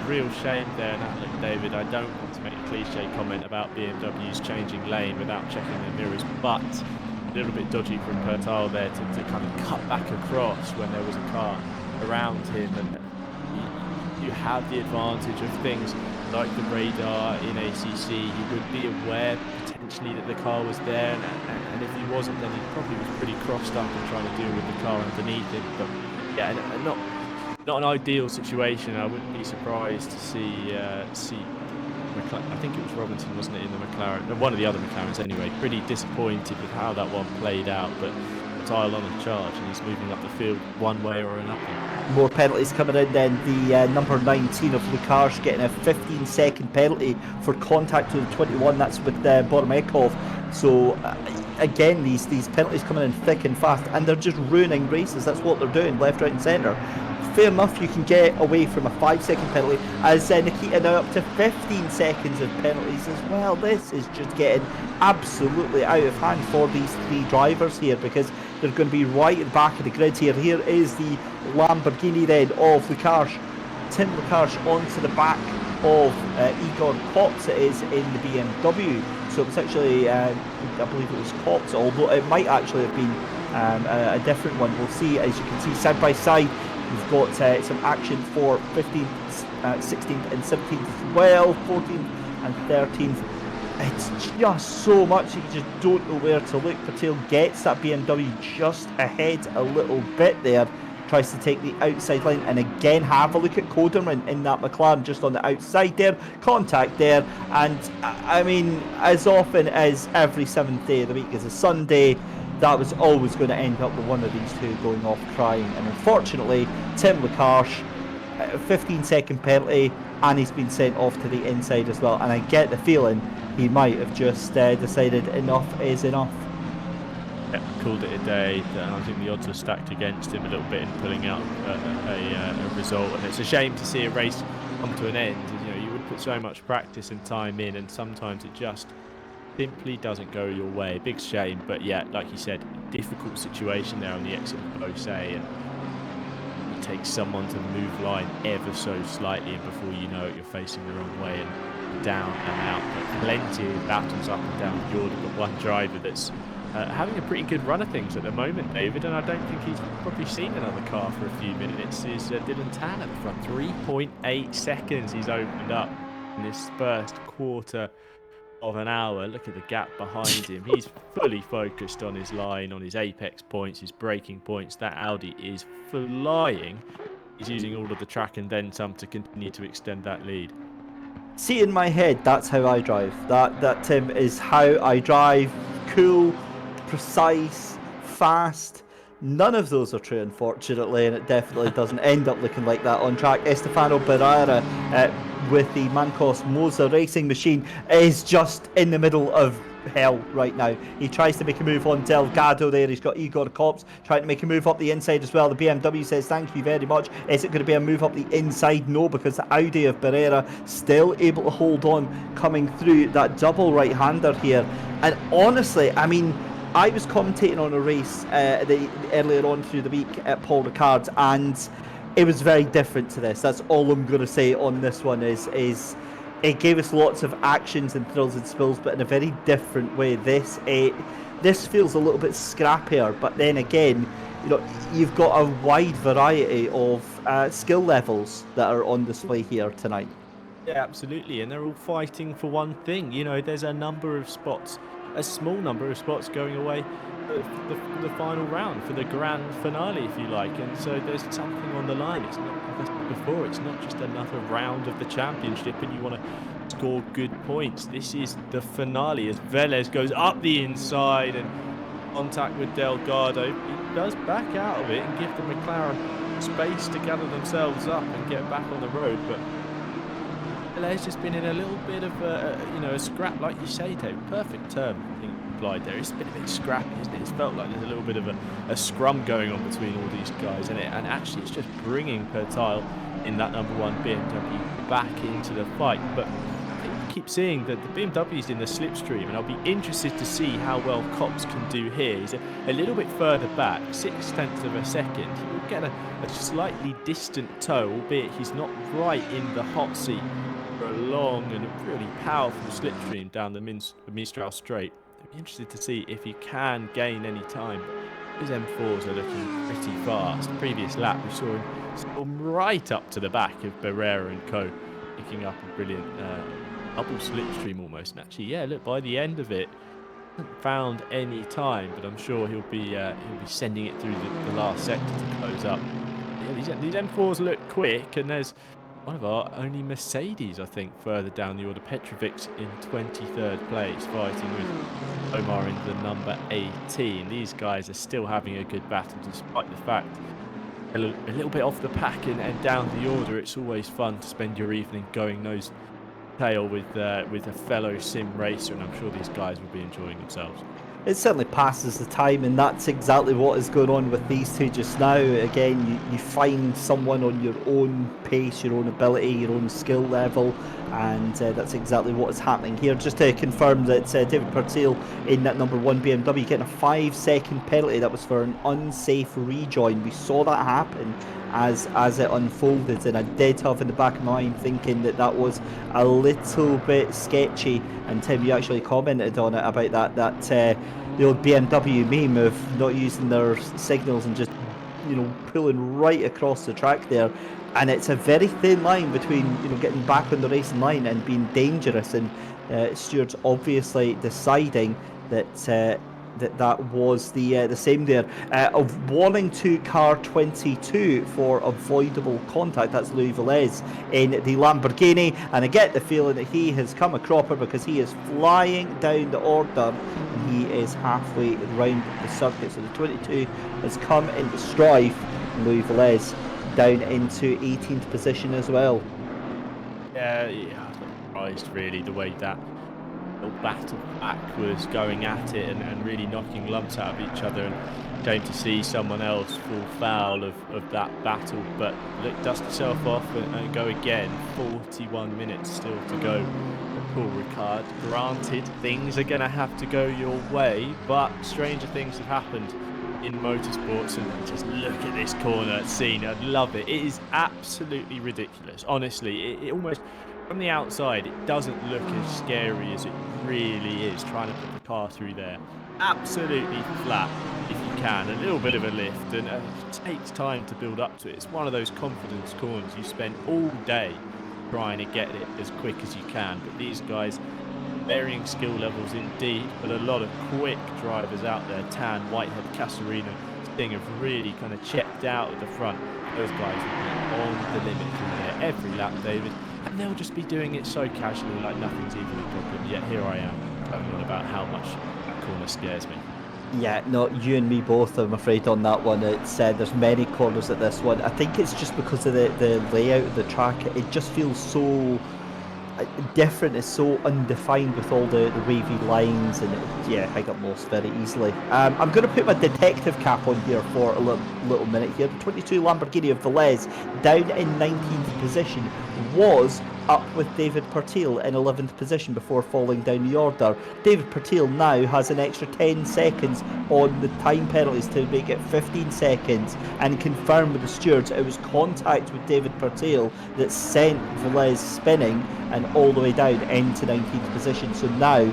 Real shame there. Now, look, David, I don't want to make a cliche comment about BMWs changing lane without checking their mirrors, but a little bit dodgy from Pertile there to kind of cut back across when there was a car around him. And you have the advantage of things like the radar in ACC. He would be aware potentially that the car was there, and if he wasn't, then he probably was pretty crossed up and trying to deal with the car underneath him. But yeah, not an ideal situation. I wouldn't be surprised to see I think it was Robinson, wasn't it, in the McLaren? No, one of the other McLarens anyway. Pretty disappointed with how that one played out, but Tile on a charge, and he's moving up the field one way or another. More penalties coming in then. The number 19 of Lukács getting a 15-second penalty for contact with the 21. That's with Boromekov. So again, these penalties coming in thick and fast, and they're just ruining races. That's what they're doing, left, right and centre. Fair enough, you can get away from a 5-second penalty, as Nikita now up to 15 seconds of penalties as well. This is just getting absolutely out of hand for these three drivers here, because they're going to be right at the back of the grid here. Here is the Lamborghini then of Lukács. Tim Lukács onto the back of Igor Kops, it is in the BMW. So it's actually, I believe it was Kops, although it might actually have been a different one. We'll see. As you can see, side by side, we've got some action for 15th, 16th and 17th as well, 14th and 13th. It's just so much, you just don't know where to look. Patel gets that BMW just ahead a little bit there, tries to take the outside line, and again have a look at Koderman in that McLaren just on the outside there, contact there. And I mean, as often as every 7th day of the week is a Sunday, that was always going to end up with one of these two going off crying. And unfortunately, Tim Lukács, 15-second penalty, and he's been sent off to the inside as well. And I get the feeling he might have just decided enough is enough. Yeah, called it a day, and I think the odds are stacked against him a little bit in pulling out a result. And it's a shame to see a race come to an end. You know, you would put so much practice and time in, and sometimes it just simply doesn't go your way. Big shame, but yeah, like you said, difficult situation there on the exit of Moza, and it takes someone to move line ever so slightly, and before you know it, you're facing the wrong way and down and out. But plenty of battles up and down the order, but one driver that's having a pretty good run of things at the moment, David, and I don't think he's probably seen another car for a few minutes, is Dylan Tan at the front. 3.8 seconds he's opened up in this first quarter of an hour. Look at the gap behind him. He's fully focused on his line, on his apex points, his braking points. That Audi is flying. He's using all of the track and then some to continue to extend that lead. See, in my head, that's how I drive. That Tim, is how I drive. Cool, precise, fast. None of those are true, unfortunately, and it definitely doesn't end up looking like that on track. Estefano Barrera with the Mancos Moza racing machine is just in the middle of hell right now. He tries to make a move on Delgado there. He's got Igor Kops trying to make a move up the inside as well. The BMW says thank you very much. Is it going to be a move up the inside? No, because the Audi of Barrera still able to hold on, coming through that double right-hander here. And honestly, I mean, I was commentating on a race earlier on through the week at Paul Ricard's, and it was very different to this. That's all I'm going to say on this one is it gave us lots of actions and thrills and spills, but in a very different way. This feels a little bit scrappier, but then again, you know, you've got a wide variety of skill levels that are on display here tonight. Yeah, absolutely, and they're all fighting for one thing. You know, there's a number of spots, a small number of spots going away for the final round, for the grand finale, if you like. And so there's something on the line. It's not, like I said before, it's not just another round of the championship and you want to score good points. This is the finale as Velez goes up the inside and contact with Delgado. He does back out of it and give the McLaren space to gather themselves up and get back on the road. But Velez just been in a little bit of a scrap, like you say, Dave. Perfect term, I think, applied there. It's been a bit scrappy, isn't it? It's felt like there's a little bit of a scrum going on between all these guys, and actually it's just bringing Pertile in that number one BMW back into the fight. But I keep seeing that the BMW's in the slipstream, and I'll be interested to see how well Kops can do here. He's a little bit further back, 0.6 of a second. He will get a slightly distant tow, albeit he's not right in the hot seat for a long and really powerful slipstream down the Mistral Straight. I'll be interested to see if he can gain any time. His M4s are looking pretty fast. Previous lap we saw him right up to the back of Barrera and co, picking up a brilliant double slipstream almost. And actually, yeah, look, by the end of it, hasn't found any time, but I'm sure he'll be sending it through the last sector to close up. Yeah, these M4s look quick, and there's one of our only Mercedes, I think, further down the order. Petrovic's in 23rd place, fighting with Omar in the number 18. These guys are still having a good battle, despite the fact a little bit off the pack and down the order. It's always fun to spend your evening going nose tail with a fellow sim racer, and I'm sure these guys will be enjoying themselves. It certainly passes the time, and that's exactly what is going on with these two just now. Again, you find someone on your own pace, your own ability, your own skill level, and that's exactly what is happening here. Just to confirm that David Pertile in that number one BMW getting a 5-second penalty. That was for an unsafe rejoin. We saw that happen as it unfolded, and I did have in the back of my mind thinking that was a little bit sketchy. And Tim, you actually commented on it about that the old BMW meme of not using their signals and just, you know, pulling right across the track there. And it's a very thin line between, you know, getting back on the racing line and being dangerous. And Stewart's obviously deciding that that was the same there. Of warning to car 22 for avoidable contact. That's Louis Velez in the Lamborghini, and I get the feeling that he has come a cropper because he is flying down the order and he is halfway around the circuit. So the 22 has come into strife, and Louis Velez down into 18th position as well. Yeah, I was not surprised really the way that little battle back was going at it and really knocking lumps out of each other, and going to see someone else fall foul of that battle. But look, dust yourself off and go again. 41 minutes still to go for Paul Ricard. Granted, things are going to have to go your way, but stranger things have happened in motorsports. And just look at this corner scene. I love it. It is absolutely ridiculous. Honestly, it almost, from the outside, it doesn't look as scary as it really is, trying to put the car through there. Absolutely flat if you can. A little bit of a lift, and it takes time to build up to it. It's one of those confidence corners you spend all day trying to get it as quick as you can. But these guys, varying skill levels indeed, but a lot of quick drivers out there. Tan, Whitehead, Casarino, Sting have really kind of checked out at the front. Those guys will be on the limit through there every lap, David. And they'll just be doing it so casually, like nothing's even a problem. Yet here I am, talking on about how much that corner scares me. Yeah, no, you and me both, I'm afraid, on that one. It's there's many corners at this one. I think it's just because of the layout of the track. It just feels so different. It's so undefined with all the wavy lines, and yeah, I got lost very easily. I'm going to put my detective cap on here for a little minute here. The 22 Lamborghini of Velez, down in 19th position, was up with David Pertil in 11th position before falling down the order. David Pertil now has an extra 10 seconds on the time penalties to make it 15 seconds, and confirmed with the stewards it was contact with David Pertil that sent Velez spinning and all the way down into 19th position. So now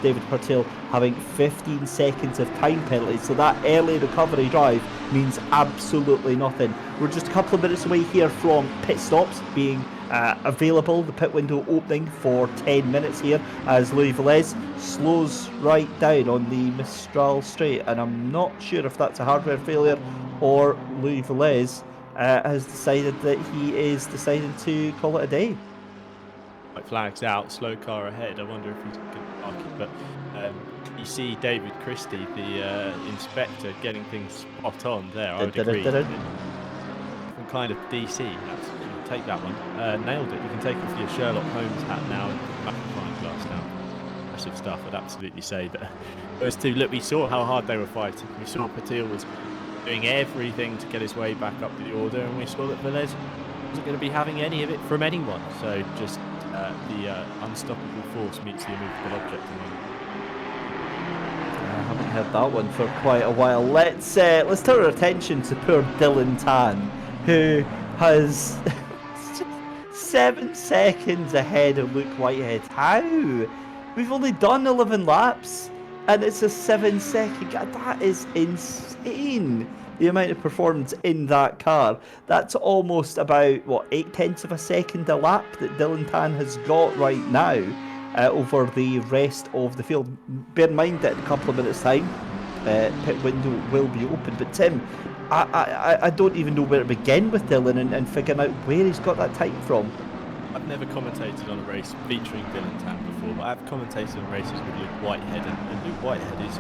David Pertil having 15 seconds of time penalties. So that early recovery drive means absolutely nothing. We're just a couple of minutes away here from pit stops being available. The pit window opening for 10 minutes here as Louis Velez slows right down on the Mistral straight. And I'm not sure if that's a hardware failure or Louis Velez has decided that he is deciding to call it a day. Flags out, slow car ahead. I wonder if he's going to park it. But you see David Christie, the inspector, getting things spot on there. I would agree. From kind of DC. Take that one. Nailed it. You can take off your Sherlock Holmes hat now and put the magnifying glass down. Impressive stuff, I'd absolutely say. But those two, look, we saw how hard they were fighting. We saw Pertil was doing everything to get his way back up the order, and we saw that Velez wasn't going to be having any of it from anyone. So just the unstoppable force meets the immovable object. I haven't heard that one for quite a while. Let's turn our attention to poor Dylan Tan, who has 7 seconds ahead of Luke Whitehead. How? We've only done 11 laps, and it's a 7-second gap. That is insane. The amount of performance in that car. That's almost about, what, 0.8 of a second a lap that Dylan Tan has got right now over the rest of the field. Bear in mind that in a couple of minutes' time, pit window will be open. But Tim, I don't even know where to begin with Dylan and figuring out where he's got that time from. I've never commentated on a race featuring Dylan Tan before, but I've commentated on races with Luke Whitehead, and Luke Whitehead is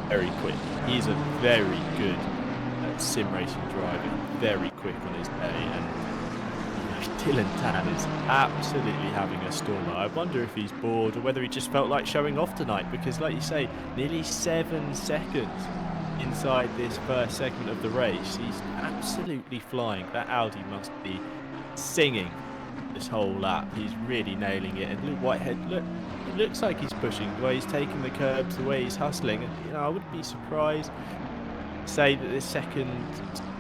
very quick. He's a very good sim racing driver, very quick on his day, and Dylan Tan is absolutely having a stormer. I wonder if he's bored or whether he just felt like showing off tonight, because like you say, nearly 7 seconds inside this first segment of the race. He's absolutely flying. That Audi must be singing this whole lap. He's really nailing it. And Luke Whitehead, look, it looks like he's pushing, the way he's taking the curbs, the way he's hustling. And, I wouldn't be surprised to say that this second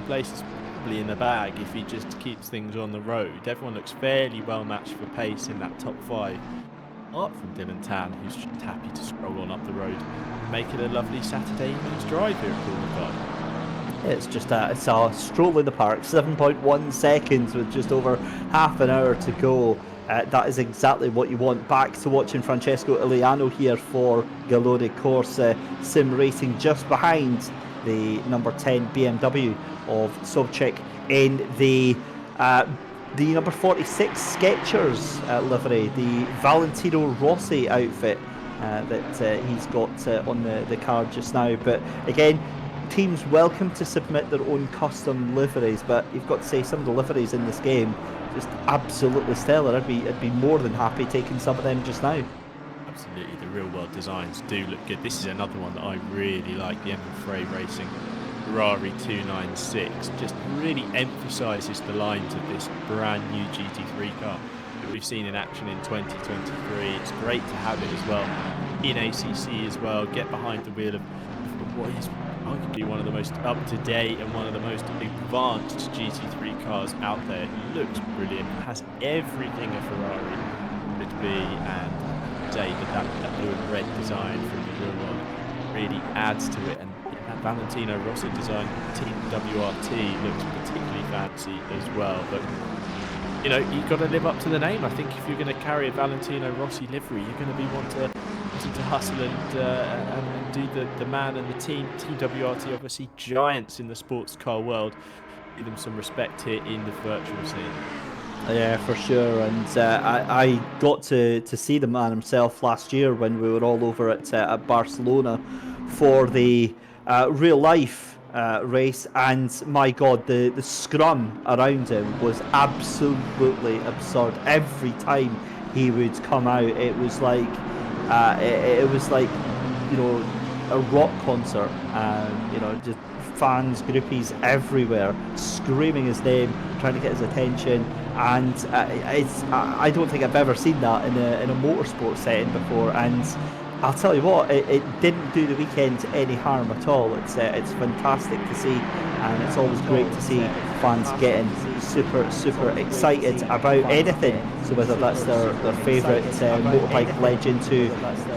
place is probably in the bag if he just keeps things on the road. Everyone looks fairly well matched for pace in that top 5. Apart from Dylan Tan, who's just happy to stroll on up the road and make it a lovely Saturday evening's drive here at Paul Ricard. It's just it's a stroll in the park, 7.1 seconds with just over half an hour to go. That is exactly what you want. Back to watching Francesco Iliano here for Galore Corsa Sim Racing, just behind the number 10 BMW of Sobchak in the number 46 Skechers livery, the Valentino Rossi outfit that he's got on the card just now. But again, teams welcome to submit their own custom liveries, but you've got to say some of the liveries in this game just absolutely stellar. I'd be more than happy taking some of them just now. Absolutely, the real world designs do look good. This is another one that I really like, the Emil Frey Racing Ferrari 296. Just really emphasises the lines of this brand new GT3 car that we've seen in action in 2023. It's great to have it as well in ACC as well. Get behind the wheel of what is arguably one of the most up-to-date and one of the most advanced GT3 cars out there. It looks brilliant. It has everything a Ferrari would be, and say that blue and red design from the real world really adds to it. And that Valentino Rossi design, Team WRT, looks particularly fancy as well. But you know, you've got to live up to the name. I think if you're going to carry a Valentino Rossi livery, you're going to be wanting to hustle and do the man and the team. TWRT, obviously giants in the sports car world. Give them some respect here in the virtual scene. Yeah, for sure. And I got to see the man himself last year when we were all over at Barcelona for the real life race, and my God, the scrum around him was absolutely absurd. Every time he would come out, it was like you know, a rock concert. You know, just fans, groupies everywhere screaming his name, trying to get his attention. And I don't think I've ever seen that in a motorsport setting before. And I'll tell you what, it didn't do the weekend any harm at all. It's fantastic to see, and it's always great to see fans getting super excited about anything. So whether that's their favourite motorbike legend, who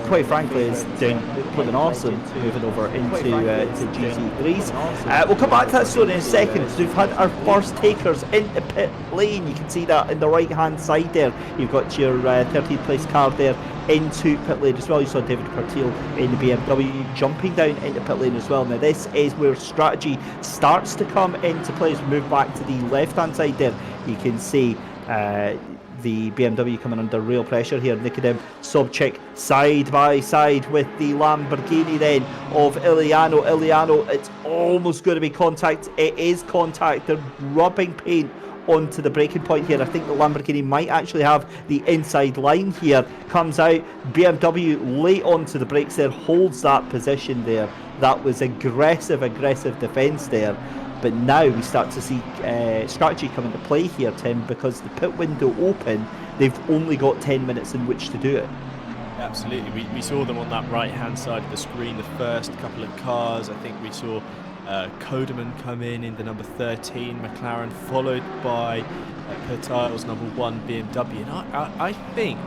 quite frankly is doing something awesome, moving over into GT3s. We'll come back to that story in a second, because we've had our first takers into pit lane. You can see that in the right hand side there. You've got your 13th place car there into pit lane as well. You saw David Pertil in the BMW jumping down into pit lane as well. Now this is where strategy starts to come into play. As we move back to the left hand side there, you can see the BMW coming under real pressure here. Nikodem Sobchik side by side with the Lamborghini then of Iliano. It's almost going to be contact. It is contact. They're rubbing paint onto the braking point here. I think the Lamborghini might actually have the inside line here. Comes out, BMW late onto the brakes there, holds that position there. That was aggressive defence there. But now we start to see strategy come into play here, Tim, because the pit window open, they've only got 10 minutes in which to do it. Absolutely. We saw them on that right hand side of the screen, the first couple of cars. I think we saw Kodeman come in the number 13 McLaren, followed by Pertil's number 1 BMW. And I think,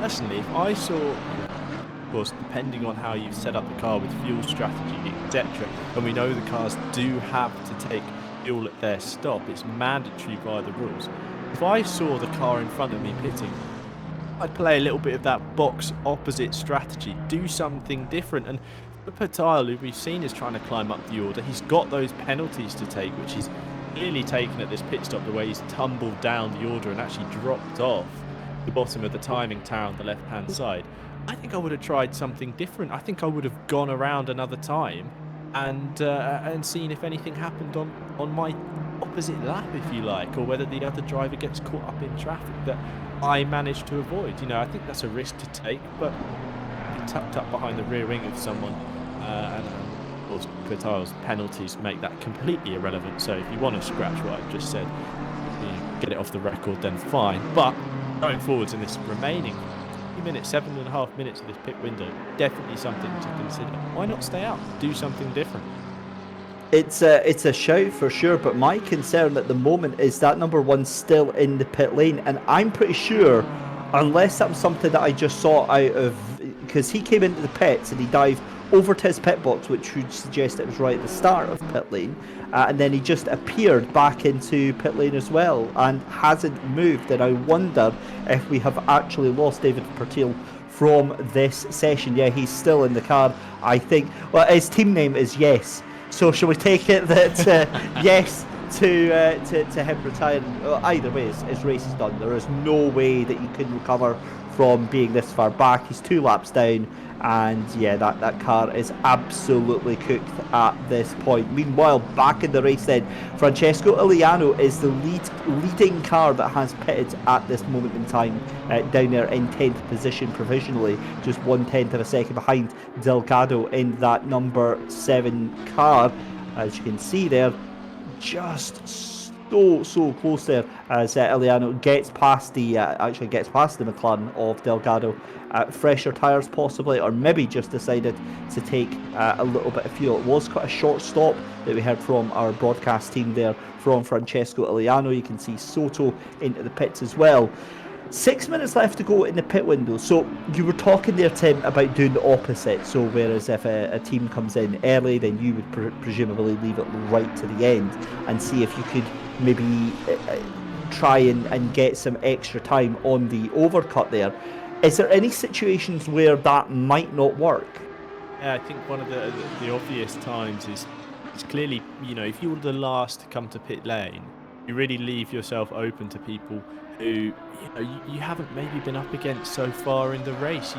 personally, if I saw, of course, depending on how you've set up the car with fuel strategy, etc., and we know the cars do have to take fuel at their stop, it's mandatory by the rules. If I saw the car in front of me pitting, I'd play a little bit of that box opposite strategy, do something different. And Pertil, who we've seen is trying to climb up the order, he's got those penalties to take, which he's clearly taken at this pit stop, the way he's tumbled down the order and actually dropped off the bottom of the timing tower on the left hand side. I think I would have tried something different. I think I would have gone around another time and seen if anything happened on my opposite lap, if you like, or whether the other driver gets caught up in traffic that I managed to avoid. You know, I think that's a risk to take, but tucked up behind the rear wing of someone, and of course Pertil's penalties make that completely irrelevant. So if you want to scratch what I've just said, get it off the record, then fine. But going forwards in this remaining 7.5 minutes of this pit window, definitely something to consider. Why not stay out, do something different? It's a shout for sure, but my concern at the moment is that number 1's still in the pit lane, and I'm pretty sure, unless that was something that I just saw out of, because he came into the pits and he dived over to his pit box, which would suggest it was right at the start of pit lane, and then he just appeared back into pit lane as well and hasn't moved. And I wonder if we have actually lost David Pertil from this session. Yeah, he's still in the car, I think. Well, his team name is Yes, so shall we take it that yes to him retiring? Well, either way, his race is done. There is no way that you can recover from being this far back. He's 2 laps down, and yeah, that car is absolutely cooked at this point. Meanwhile, back in the race then, Francesco Iliano is the leading car that has pitted at this moment in time, down there in 10th position provisionally, just 1/10 of a second behind Delgado in that number 7 car. As you can see there, just so close there as Iliano gets past the McLaren of Delgado. Fresher tyres possibly, or maybe just decided to take a little bit of fuel. It was quite a short stop that we heard from our broadcast team there from Francesco Iliano. You can see Soto into the pits as well. 6 minutes left to go in the pit window. So you were talking there, Tim, about doing the opposite. So whereas if a team comes in early, then you would presumably leave it right to the end and see if you could maybe try and get some extra time on the overcut there. Is there any situations where that might not work? Yeah, I think one of the obvious times is clearly, if you were the last to come to pit lane, you really leave yourself open to people who you haven't maybe been up against so far in the race.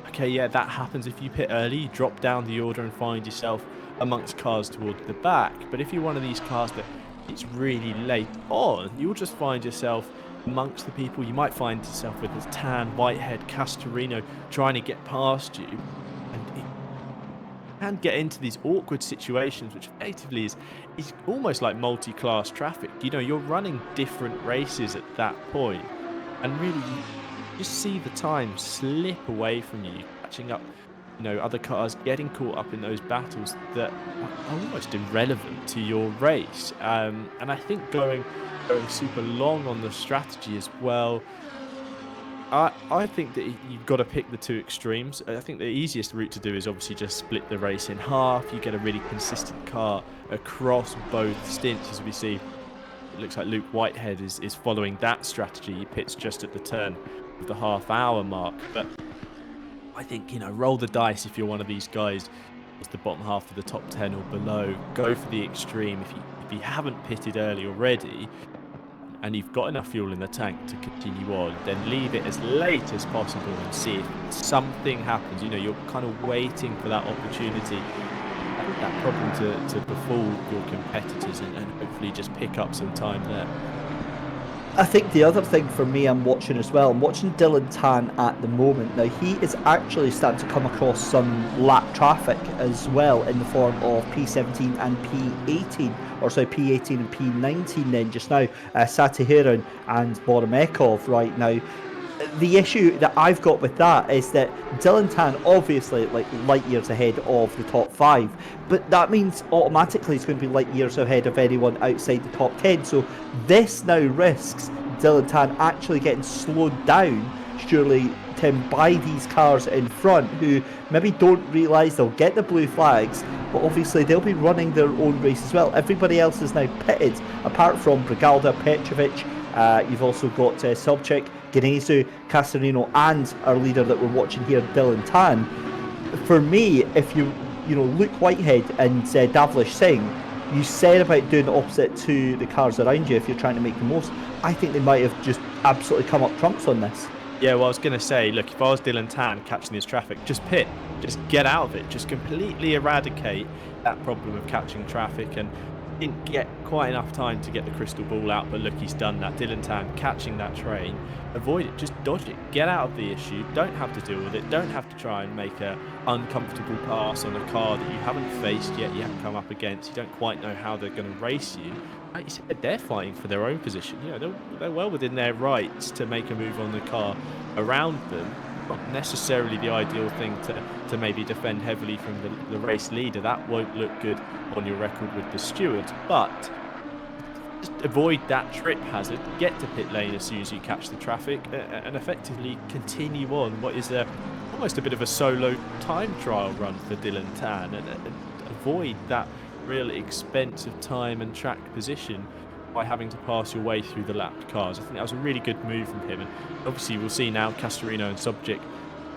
Okay, yeah, that happens if you pit early, you drop down the order and find yourself amongst cars towards the back. But if you're one of these cars that it's really late on, you'll just find yourself amongst the people. You might find yourself with a Tan, Whitehead, Castorino trying to get past you, and it can get into these awkward situations, which effectively is almost like multi-class traffic. You're running different races at that point, and really you just see the time slip away from you, catching up other cars, getting caught up in those battles that are almost irrelevant to your race. And I think going super long on the strategy as well, I think that you've got to pick the two extremes. I think the easiest route to do is obviously just split the race in half. You get a really consistent car across both stints, as we see. It looks like Luke Whitehead is following that strategy. He pits just at the turn of the half-hour mark. But I think, roll the dice if you're one of these guys. It's the bottom half of the top 10 or below. Go for the extreme. If you haven't pitted early already, and you've got enough fuel in the tank to continue on, then leave it as late as possible and see if something happens. You're kind of waiting for that opportunity, that problem to befall your competitors, and hopefully just pick up some time there. I think the other thing for me I'm watching as well, I'm watching Dylan Tan at the moment. Now, he is actually starting to come across some lap traffic as well in the form of P17 and P18, or sorry, P18 and P19 then just now. Satihiran and Boromekov right now. The issue that I've got with that is that Dylan Tan obviously light years ahead of the top 5, but that means automatically he's going to be light years ahead of anyone outside the top 10. So this now risks Dylan Tan actually getting slowed down, surely, Tim, by these cars in front who maybe don't realise they'll get the blue flags, but obviously they'll be running their own race as well. Everybody else is now pitted, apart from Brigalda, Petrovic. You've also got Sobchik, Gnezu, Castorino, and our leader that we're watching here, Dylan Tan. For me, if you Luke Whitehead and Davlish Singh, you said about doing the opposite to the cars around you if you're trying to make the most. I think they might have just absolutely come up trumps on this. Yeah, well, I was going to say, look, if I was Dylan Tan catching this traffic, just pit. Just get out of it. Just completely eradicate that problem of catching traffic. And didn't get quite enough time to get the crystal ball out, but look, he's done that. Dylan Tan catching that train. Avoid it. Just dodge it. Get out of the issue. Don't have to deal with it. Don't have to try and make an uncomfortable pass on a car that you haven't faced yet, you haven't come up against. You don't quite know how they're going to race you. Like you said, they're fighting for their own position. They're well within their rights to make a move on the car around them. Not necessarily the ideal thing to maybe defend heavily from the race leader. That won't look good on your record with the stewards, but just avoid that trip hazard, get to pit lane as soon as you catch the traffic, and effectively continue on what is almost a bit of a solo time trial run for Dylan Tan, and avoid that real expense of time and track position by having to pass your way through the lapped cars. I think that was a really good move from him, and obviously we'll see now Castorino and Sobchik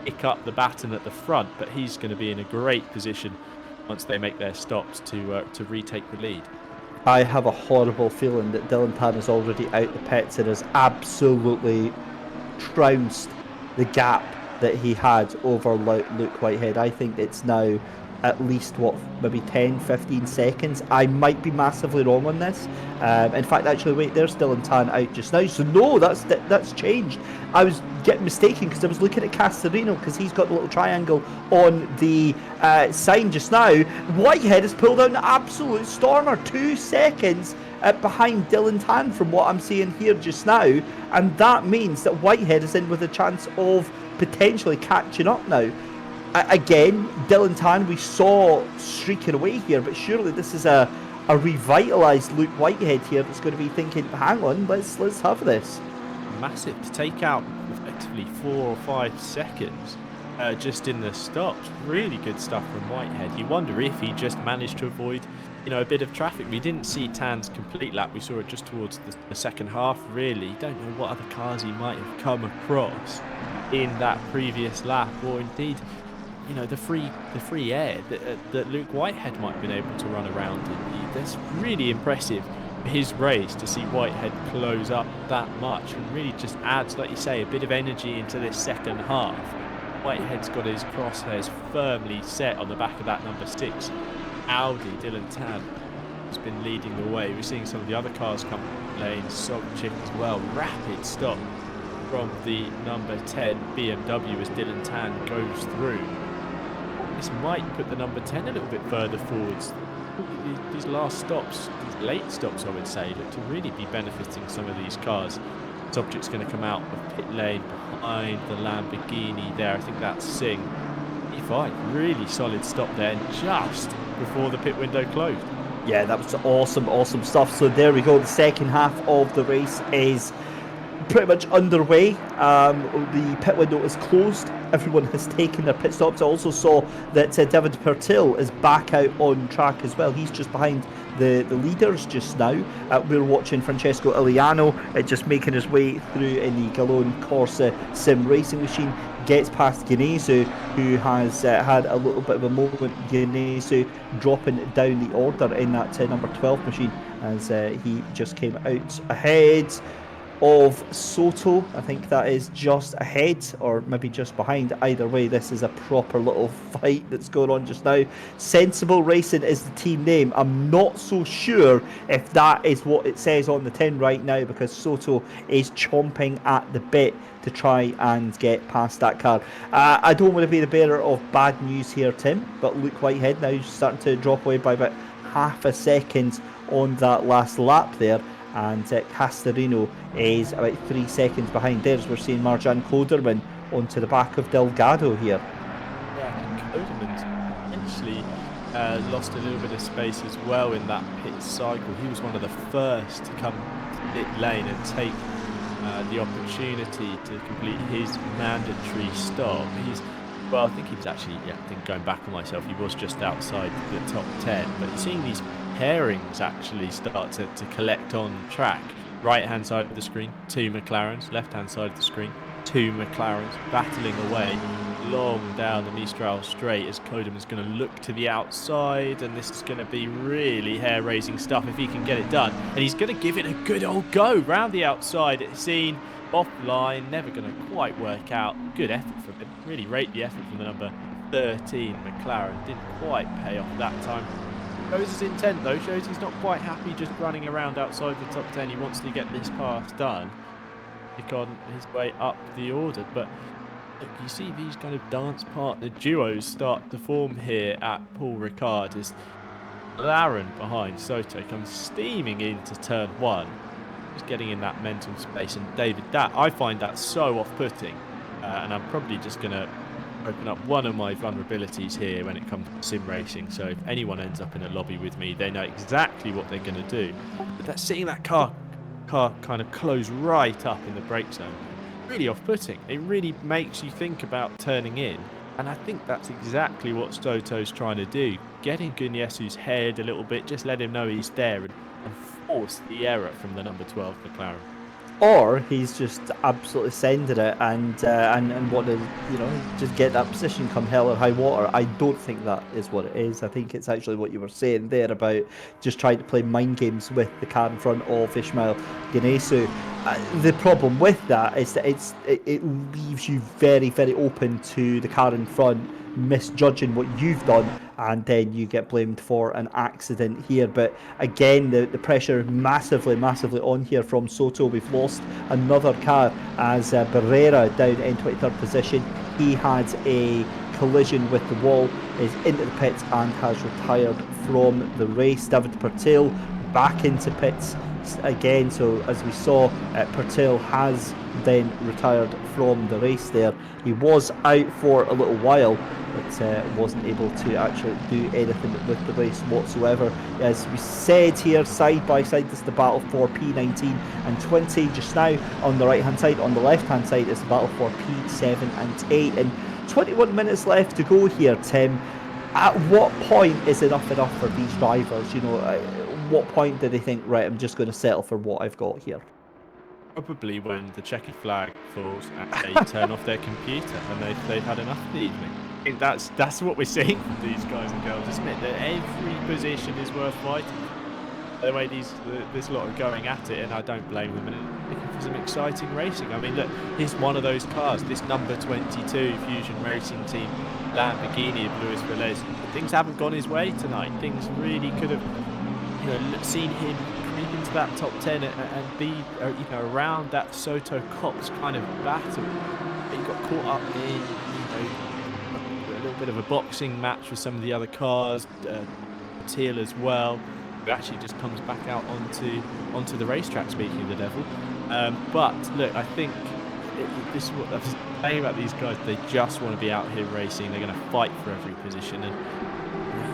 pick up the baton at the front, but he's going to be in a great position once they make their stops to retake the lead. I have a horrible feeling that Dylan Tan is already out the pits and is absolutely trounced the gap that he had over Luke Whitehead. I think it's now at least, what, maybe 10, 15 seconds. I might be massively wrong on this. In fact, actually, wait, there's Dylan Tan out just now. So no, that's changed. I was getting mistaken because I was looking at Castorino because he's got the little triangle on the sign just now. Whitehead has pulled out an absolute stormer, 2 seconds behind Dylan Tan from what I'm seeing here just now. And that means that Whitehead is in with a chance of potentially catching up now. Again, Dylan Tan we saw streaking away here, but surely this is a revitalised Luke Whitehead here that's going to be thinking, hang on, let's have this. Massive to take out effectively 4 or 5 seconds just in the stops. Really good stuff from Whitehead. You wonder if he just managed to avoid, you know, a bit of traffic. We didn't see Tan's complete lap. We saw it just towards the second half, really. Don't know what other cars he might have come across in that previous lap, or indeed, you know, the free air that Luke Whitehead might have been able to run around in. That's really impressive, his race, to see Whitehead close up that much, and really just adds, like you say, a bit of energy into this second half. Whitehead's got his crosshairs firmly set on the back of that number 6 Audi. Dylan Tan has been leading the way. We're seeing some of the other cars come lane, Sogchik as well. Rapid stop from the number 10 BMW as Dylan Tan goes through. This might put the number 10 a little bit further forwards. These last stops, these late stops, I would say, look to really be benefiting some of these cars. Subject's going to come out of pit lane behind the Lamborghini there. I think that's Singh. E5, really solid stop there, just before the pit window closed. Yeah, that was awesome stuff. So there we go. The second half of the race is pretty much underway. The pit window is closed. Everyone has taken their pit stops. I also saw that David Pertil is back out on track as well. He's just behind the leaders just now. We're watching Francesco Iliano just making his way through in the Gallon Corsa sim racing machine. Gets past Genesu, who has had a little bit of a moment. Genesu dropping down the order in that number 12 machine as he just came out ahead of Soto. I think that is just ahead or maybe just behind. Either way, this is a proper little fight that's going on just now. Sensible Racing is the team name. I'm not so sure if that is what it says on the tin right now, because Soto is chomping at the bit to try and get past that car. I don't want to be the bearer of bad news here, Tim, but Luke Whitehead now starting to drop away by about half a second on that last lap there. And Castorino is about 3 seconds behind. There's, we're seeing Marjan Koderman onto the back of Delgado here. Yeah, Koderman's potentially lost a little bit of space as well in that pit cycle. He was one of the first to come to pit lane and take the opportunity to complete his mandatory stop. Well, I think he was actually, I think going back on myself, he was just outside the top 10. But you're seeing these pairings actually start to collect on track. Right-hand side of the screen, 2 McLarens. Left-hand side of the screen, 2 McLarens battling away long down the Mistral straight as Koderman's going to look to the outside, and this is going to be really hair-raising stuff if he can get it done. And he's going to give it a good old go round the outside. It's seen offline, never going to quite work out. Good effort from him. Really rate the effort from the number 13 McLaren. Didn't quite pay off that time. Shows his intent though, shows he's not quite happy just running around outside the top 10. He wants to get this pass done, pick on his way up the order. But look, you see these kind of dance partner duos start to form here at Paul Ricard as Laren behind Soto comes steaming into turn 1. Just getting in that mental space. And David, that I find that so off-putting, and I'm probably just going to open up one of my vulnerabilities here when it comes to sim racing. So if anyone ends up in a lobby with me, they know exactly what they're going to do. But that's seeing that car kind of close right up in the brake zone, really off-putting. It really makes you think about turning in, and I think that's exactly what Soto's trying to do. Getting Guniesu's head a little bit, just let him know he's there and force the error from the number 12 McLaren. or he's just absolutely sending it and want to, just get that position come hell or high water. I don't think that is what it is. I think it's actually what you were saying there about just trying to play mind games with the car in front of Ishmael Ganesu. The problem with that is that it leaves you very, very open to the car in front misjudging what you've done, and then you get blamed for an accident here. But again, the pressure massively on here from Soto. We've lost another car as Barrera down in 23rd position. He had a collision with the wall, is into the pits and has retired from the race. David Pertil back into pits again. So as we saw, Pertil has then retired from the race there. He was out for a little while, but wasn't able to actually do anything with the race whatsoever. As we said here, side by side, this is the battle for P19 and 20 just now on the right hand side. On the left hand side is the battle for P7 and 8, and 21 minutes left to go here, Tim. At what point is enough for these drivers? What point do they think, right, I'm just going to settle for what I've got here? Probably when the checkered flag falls and they turn off their computer and they've had enough for the evening. I think that's what we're seeing from these guys and girls, isn't it? That every position is worth fighting. The way this lot are going at it, and I don't blame them. And looking for some exciting racing. I mean, look, here's one of those cars. This number 22 Fusion Racing Team Lamborghini of Luis Velez. Things haven't gone his way tonight. Things really could have, seen him creep into that top 10 and be, around that Soto Cops kind of battle. He got caught up in, a little bit of a boxing match with some of the other cars, Teal as well. Who actually just comes back out onto the racetrack, speaking of the devil. But look, I think this is what I was saying about these guys. They just want to be out here racing. They're going to fight for every position, and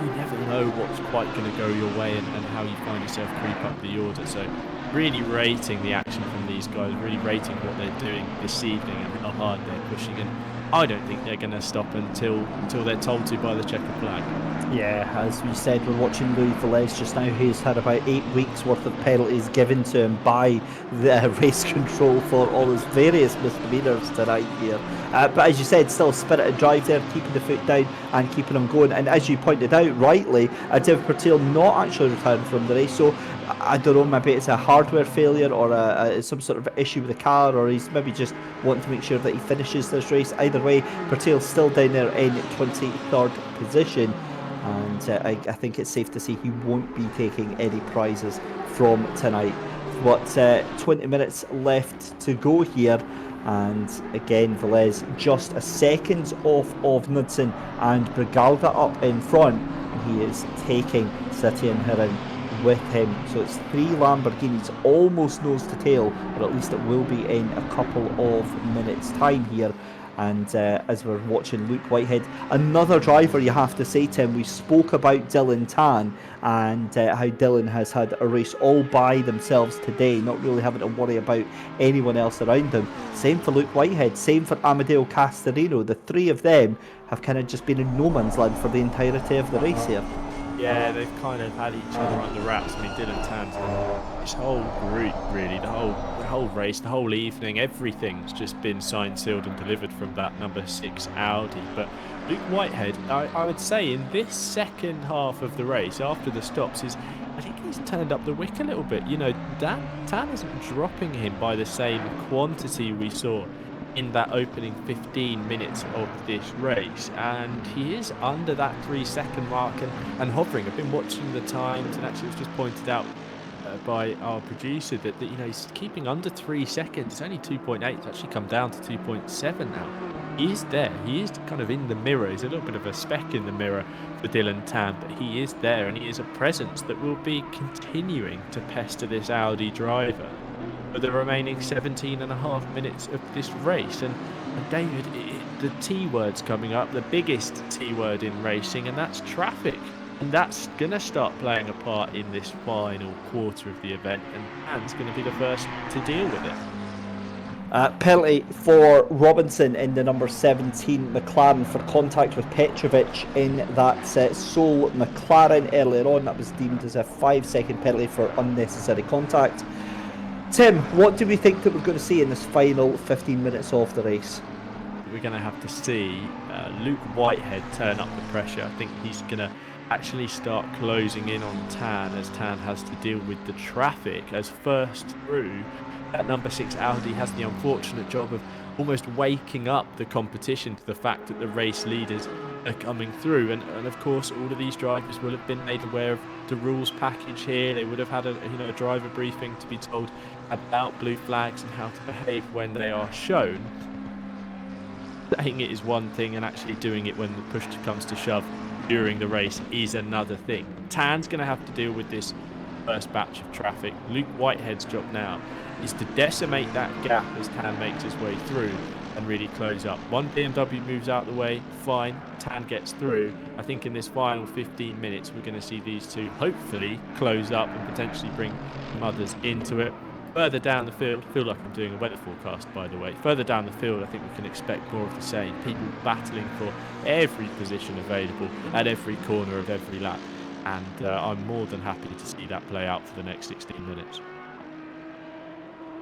you never know what's quite going to go your way and how you find yourself creep up the order. So really rating the action from these guys, really rating what they're doing this evening and how hard they're pushing. And I don't think they're going to stop until they're told to by the checkered flag. Yeah, as we said, we're watching Luis Velez just now. He's had about 8 weeks worth of penalties given to him by the race control for all his various misdemeanours tonight here. But as you said, still spirited drive there, keeping the foot down and keeping him going. And as you pointed out rightly, David Pertil not actually retired from the race. So I don't know, maybe it's a hardware failure or some sort of issue with the car, or he's maybe just wanting to make sure that he finishes this race. Either way, Pertil's still down there in 23rd position. And I think it's safe to say he won't be taking any prizes from tonight. But 20 minutes left to go here, and again Velez just a second off of Knudsen and Brigalda up in front, and he is taking City and Hirin with him. So it's 3 Lamborghinis almost nose to tail, or at least it will be in a couple of minutes time here. And as we're watching Luke Whitehead, another driver, you have to say, Tim, we spoke about Dylan Tan and how Dylan has had a race all by themselves today, not really having to worry about anyone else around him. Same for Luke Whitehead, same for Amadeo Castorino. The 3 of them have kind of just been in no man's land for the entirety of the race here. Yeah, they've kind of had each other under wraps. I mean, Dylan Tan's this whole group, really, the whole race, the whole evening, everything's just been signed, sealed and delivered from that number 6 Audi. But Luke Whitehead, I would say in this second half of the race, after the stops, I think he's turned up the wick a little bit. Tan isn't dropping him by the same quantity we saw in that opening 15 minutes of this race, and he is under that 3-second mark and hovering. I've been watching the times, and actually it was just pointed out by our producer that he's keeping under 3 seconds. It's only 2.8. It's actually come down to 2.7 now. He is there. He is kind of in the mirror. He's a little bit of a speck in the mirror for Dylan Tan, but he is there, and he is a presence that will be continuing to pester this Audi driver for the remaining 17.5 minutes of this race. And David, the T word's coming up, the biggest T word in racing, and that's traffic. And that's going to start playing a part in this final quarter of the event, and Tan's going to be the first to deal with it. Penalty for Robinson in the number 17 McLaren for contact with Petrovic in that sole McLaren earlier on. That was deemed as a 5-second penalty for unnecessary contact. Tim, what do we think that we're going to see in this final 15 minutes of the race? We're going to have to see Luke Whitehead turn up the pressure. I think he's going to actually start closing in on Tan, as Tan has to deal with the traffic, as first through that number 6 Audi has the unfortunate job of almost waking up the competition to the fact that the race leaders are coming through. And of course, all of these drivers will have been made aware of the rules package here. They would have had a driver briefing to be told about blue flags and how to behave when they are shown. Saying it is one thing, and actually doing it when the push comes to shove during the race is another thing. Tan's going to have to deal with this first batch of traffic. Luke Whitehead's job now is to decimate that gap as Tan makes his way through and really close up. One BMW moves out the way, fine, Tan gets through. I think in this final 15 minutes, we're going to see these two hopefully close up and potentially bring some others into it. Further down the field, I feel like I'm doing a weather forecast, by the way. Further down the field, I think we can expect more of the same. People battling for every position available at every corner of every lap. And I'm more than happy to see that play out for the next 16 minutes.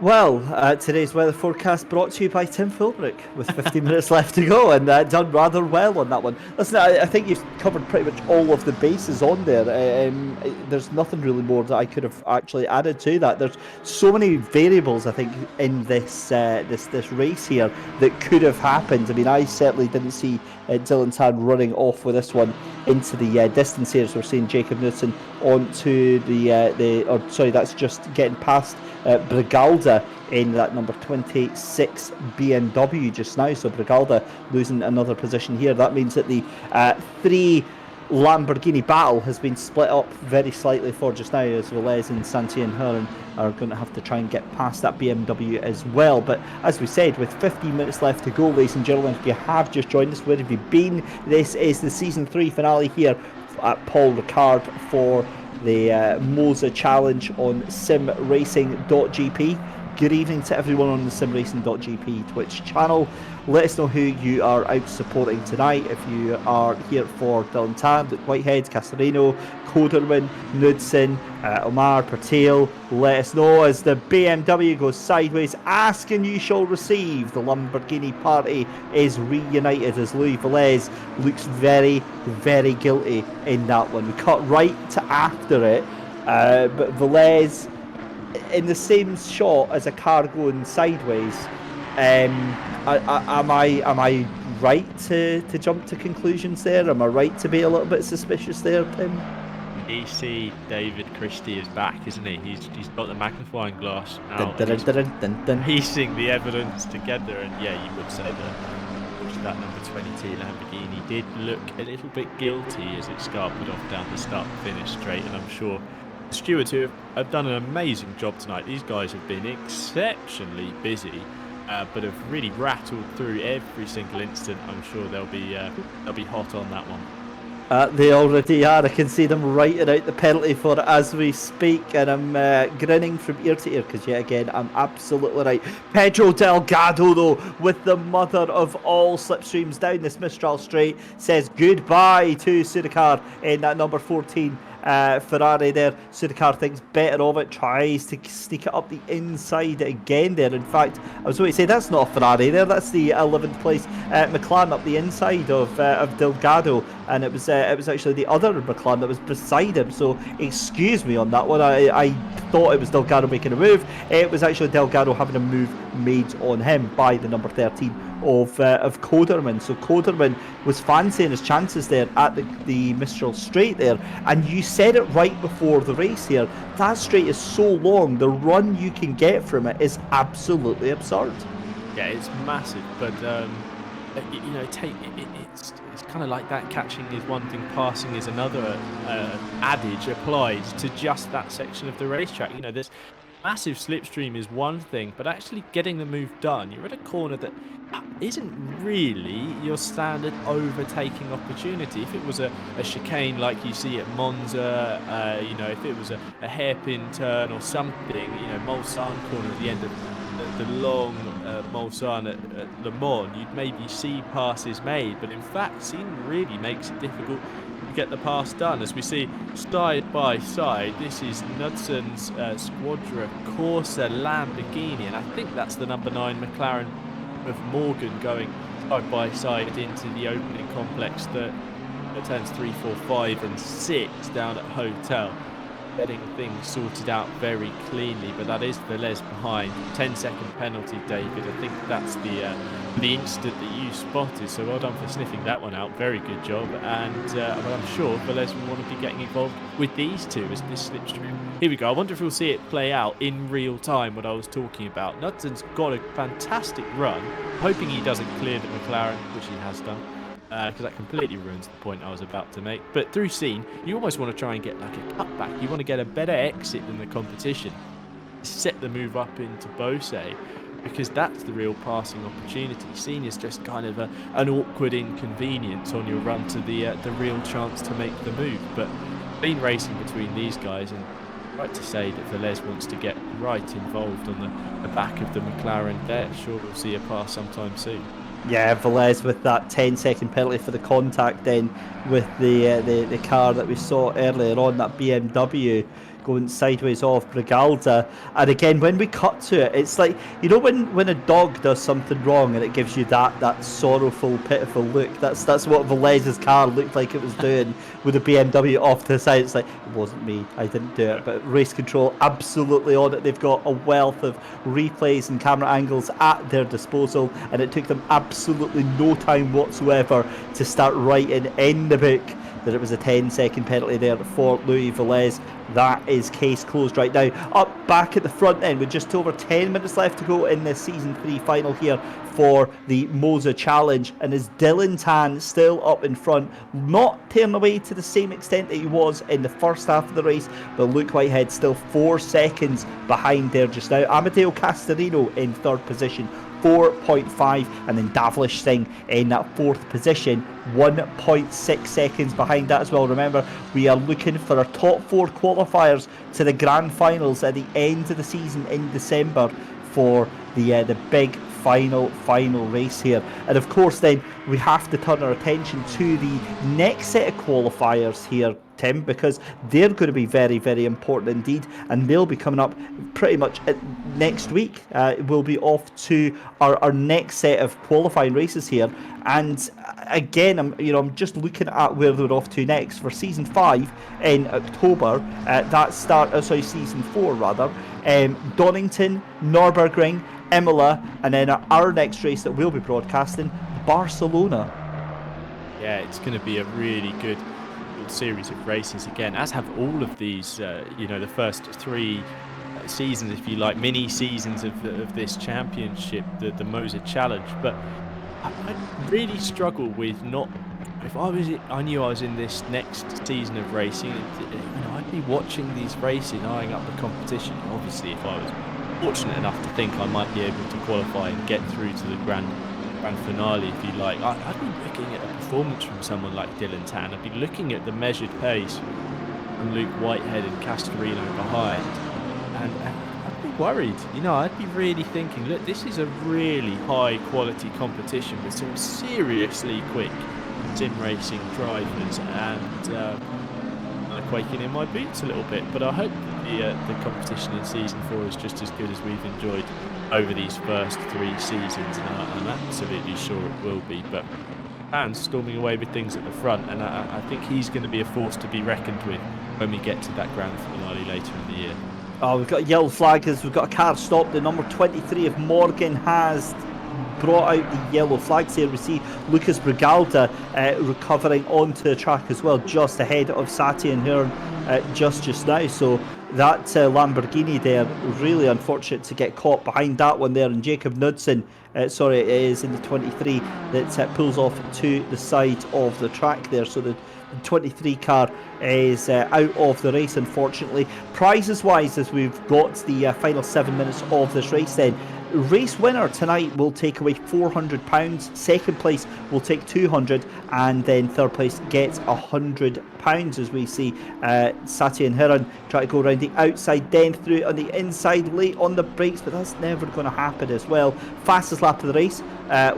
Well, today's weather forecast brought to you by Tim Philbrick with 15 minutes left to go, and done rather well on that one. Listen, I think you've covered pretty much all of the bases on there. There's nothing really more that I could have actually added to that. There's so many variables, I think, in this this race here that could have happened. I mean, I certainly didn't see Dylan Tan running off with this one into the distance here. So we're seeing Jacob Newton onto that's just getting past Brigalda in that number 26 BMW just now. So Brigalda losing another position here. That means that the 3 Lamborghini battle has been split up very slightly for just now, as Velez and Santian Hearn are going to have to try and get past that BMW as well. But as we said, with 15 minutes left to go, ladies and gentlemen, if you have just joined us, where have you been? This is the Season 3 finale here at Paul Ricard for the Moza Challenge on Simracing.GP. Good evening to everyone on the Simracing.GP Twitch channel. Let us know who you are out supporting tonight. If you are here for Dylan Tan, Luke Whitehead, Casarino, Coderman, Knudsen, Omar, Patel, let us know as the BMW goes sideways. Ask and you shall receive. The Lamborghini party is reunited as Louis Velez looks very, very guilty in that one. We cut right to after it, but Velez in the same shot as a car going sideways. Am I right to jump to conclusions there? Am I right to be a little bit suspicious there, Tim? DC David Christie is back, isn't he? He's got the magnifying glass out, piecing the evidence together, and yeah, you would say that number 22 Lamborghini did look a little bit guilty as it scarpered off down the start-finish straight, and I'm sure the stewards who have done an amazing job tonight. These guys have been exceptionally busy, but have really rattled through every single instant. I'm sure they'll be hot on that one. They already are. I can see them writing out the penalty for it as we speak, and I'm grinning from ear to ear because, yet again, I'm absolutely right. Pedro Delgado, though, with the mother of all slipstreams down this Mistral Straight, says goodbye to Sudakar in that number 14 Ferrari there. Sudakar thinks better of it, tries to sneak it up the inside again there. In fact, I was going to say that's not a Ferrari there, that's the 11th place McLaren up the inside of Delgado, and it was actually the other McLaren that was beside him, so excuse me on that one. I thought it was Delgado making a move. It was actually Delgado having a move made on him by the number 13 of Coderman. So Coderman was fancying his chances there at the Mistral Straight there, and you said it right before the race here. That straight is so long, the run you can get from it is absolutely absurd. Yeah, it's massive, but it's kind of like that. Catching is one thing, passing is another. Adage applied to just that section of the racetrack. You know, this massive slipstream is one thing, but actually getting the move done, you're at a corner that isn't really your standard overtaking opportunity. If it was a chicane like you see at Monza, if it was a hairpin turn or something, Mulsanne corner at the end of the long Mulsanne at Le Mans, you'd maybe see passes made, but in fact, Seaton really makes it difficult get the pass done. As we see side by side, this is Knudson's Squadra Corsa Lamborghini, and I think that's the number 9 McLaren of Morgan going side by side into the opening complex that turns 3, 4, 5 and 6 down at Hotel. Getting things sorted out very cleanly, but that is Velez behind. 10-second penalty, David. I think that's the instant that you spotted, so well done for sniffing that one out. Very good job, and well, I'm sure Velez will want to be getting involved with these two as this slipstream. Here we go. I wonder if we'll see it play out in real time, what I was talking about. Knudson's got a fantastic run, hoping he doesn't clear the McLaren, which he has done. Because that completely ruins the point I was about to make. But through scene, you almost want to try and get like a cutback. You want to get a better exit than the competition. Set the move up into Bose, because that's the real passing opportunity. Scene is just kind of an awkward inconvenience on your run to the real chance to make the move. But clean racing between these guys, and right to say that Velez wants to get right involved on the back of the McLaren there. Sure, we'll see a pass sometime soon. Yeah, Velez with that 10-second penalty for the contact then with the car that we saw earlier on, that BMW going sideways off Brigalda. And again, when we cut to it, it's like, you know, when a dog does something wrong and it gives you that sorrowful, pitiful look. That's what Velez's car looked like it was doing with the BMW off to the side. It's like, it wasn't me, I didn't do it. But Race Control absolutely on it. They've got a wealth of replays and camera angles at their disposal, and it took them absolutely no time whatsoever to start writing in the book that it was a 10-second penalty there for Louis Velez. That is case closed right now. Up back at the front end with just over 10 minutes left to go in the Season 3 final here for the Moza Challenge. And is Dylan Tan still up in front, not tearing away to the same extent that he was in the first half of the race, but Luke Whitehead still 4 seconds behind there just now. Amadeo Castorino in third position, 4.5, and then Davlish Singh in that fourth position, 1.6 seconds behind that as well. Remember, we are looking for our top 4 qualifiers to the grand finals at the end of the season in December for the big final race here. And of course then we have to turn our attention to the next set of qualifiers here, Tim, because they're going to be very, very important indeed, and they'll be coming up pretty much next week. We'll be off to our next set of qualifying races here, and again, I'm just looking at where they're off to next for Season 5 in October. Season 4 rather. Donington, Nürburgring, Imola, and then our next race that we'll be broadcasting, Barcelona. Yeah, it's going to be a really good series of races again, as have all of these, the first 3 seasons, if you like, mini seasons of this championship, the Moza Challenge. But I really struggle with not. If I knew I was in this next season of racing, I'd be watching these races, eyeing up the competition. Obviously, if I was fortunate enough to think I might be able to qualify and get through to the grand finale, if you like, I'd be looking at a performance from someone like Dylan Tan. I'd be looking at the measured pace from Luke Whitehead and Castorino behind, and I'd be worried. I'd be really thinking, look, this is a really high quality competition with some seriously quick sim racing drivers, and quaking in my boots a little bit. But I hope that the competition in Season 4 is just as good as we've enjoyed over these first 3 seasons, and I'm absolutely sure it will be. But Pan's storming away with things at the front, and I think he's going to be a force to be reckoned with when we get to that grand finale later in the year. Oh, we've got a yellow flag as we've got a car stopped. The number 23 of Morgan has brought out the yellow flags here. We see Lucas Brigalda recovering onto the track as well, just ahead of Sati and Hearn just now. So that Lamborghini there, really unfortunate to get caught behind that one there. And Jacob Knudsen, it is in the 23 that pulls off to the side of the track there. So the 23 car is out of the race, unfortunately. Prizes wise, as we've got the final 7 minutes of this race then, race winner tonight will take away £400. Second place will take 200, and then third place gets £100. As we see Satya and Hiran try to go around the outside, then through on the inside, late on the brakes, but that's never going to happen as well. Fastest lap of the race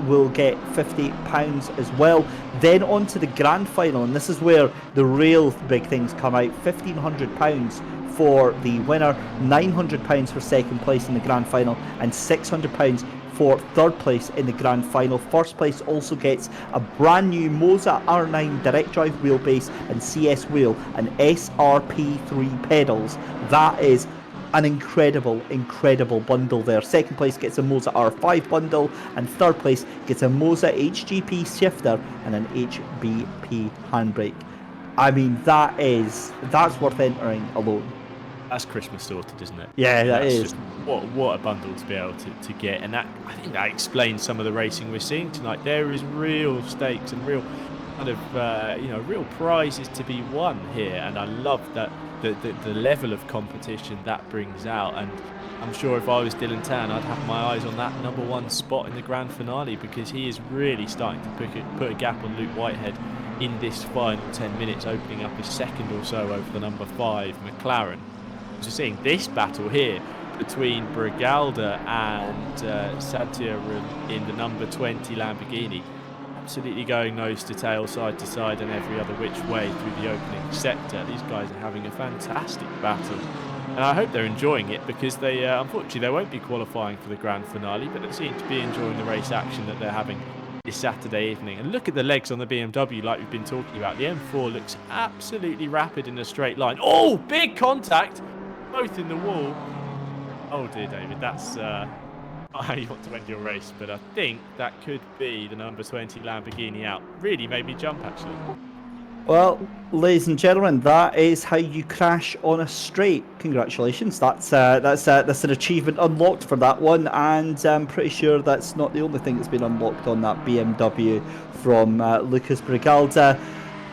will get £50 as well. Then on to the grand final, and this is where the real big things come out. £1,500 for the winner, £900 for second place in the grand final, and £600 for third place in the grand final. First place also gets a brand new Moza R9 direct drive wheelbase and CS wheel and SRP3 pedals. That is an incredible bundle there. Second place gets a Moza R5 bundle, and third place gets a Moza HGP shifter and an HBP handbrake. I mean, that's worth entering alone. That's Christmas sorted, isn't it? Yeah, that is. Just, what a bundle to be able to get, and that, I think that explains some of the racing we're seeing tonight. There is real stakes and real kind of real prizes to be won here, and I love that the level of competition that brings out. And I'm sure if I was Dylan Tan, I'd have my eyes on that number one spot in the grand finale, because he is really starting to put a gap on Luke Whitehead in this final 10 minutes, opening up his second or so over the number 5 McLaren. So seeing this battle here between Brigalda and Satya in the number 20 Lamborghini, absolutely going nose to tail, side to side, and every other which way through the opening sector. These guys are having a fantastic battle, and I hope they're enjoying it, because they unfortunately they won't be qualifying for the grand finale, but they seem to be enjoying the race action that they're having this Saturday evening. And look at the legs on the BMW, like we've been talking about. The M4 looks absolutely rapid in a straight line. Oh, big contact! Both in the wall. Oh dear, David, that's how you want to end your race, but I think that could be the number 20 Lamborghini out. Really made me jump, actually. Well, ladies and gentlemen, that is how you crash on a straight. Congratulations, that's an achievement unlocked for that one, and I'm pretty sure that's not the only thing that's been unlocked on that BMW from Lucas Brigalda.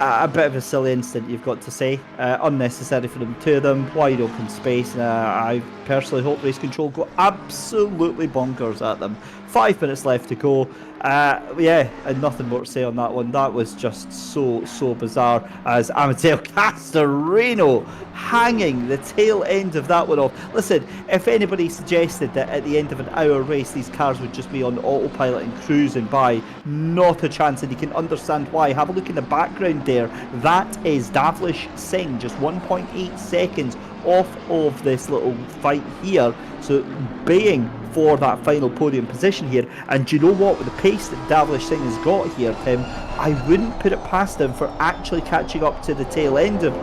A bit of a silly incident, you've got to say. Unnecessary for them, two of them, wide open space. I personally hope Race Control go absolutely bonkers at them. 5 minutes left to go. Yeah, and nothing more to say on that one. That was just so bizarre, as Amadeo Castorino hanging the tail end of that one off. Listen, if anybody suggested that at the end of an hour race these cars would just be on autopilot and cruising by, not a chance, and you can understand why. Have a look in the background there. That is Davlish Singh, just 1.8 seconds off of this little fight here, so baying for that final podium position here. And do you know what, with the pace that Davlish Singh has got here, Tim, I wouldn't put it past him for actually catching up to the tail end of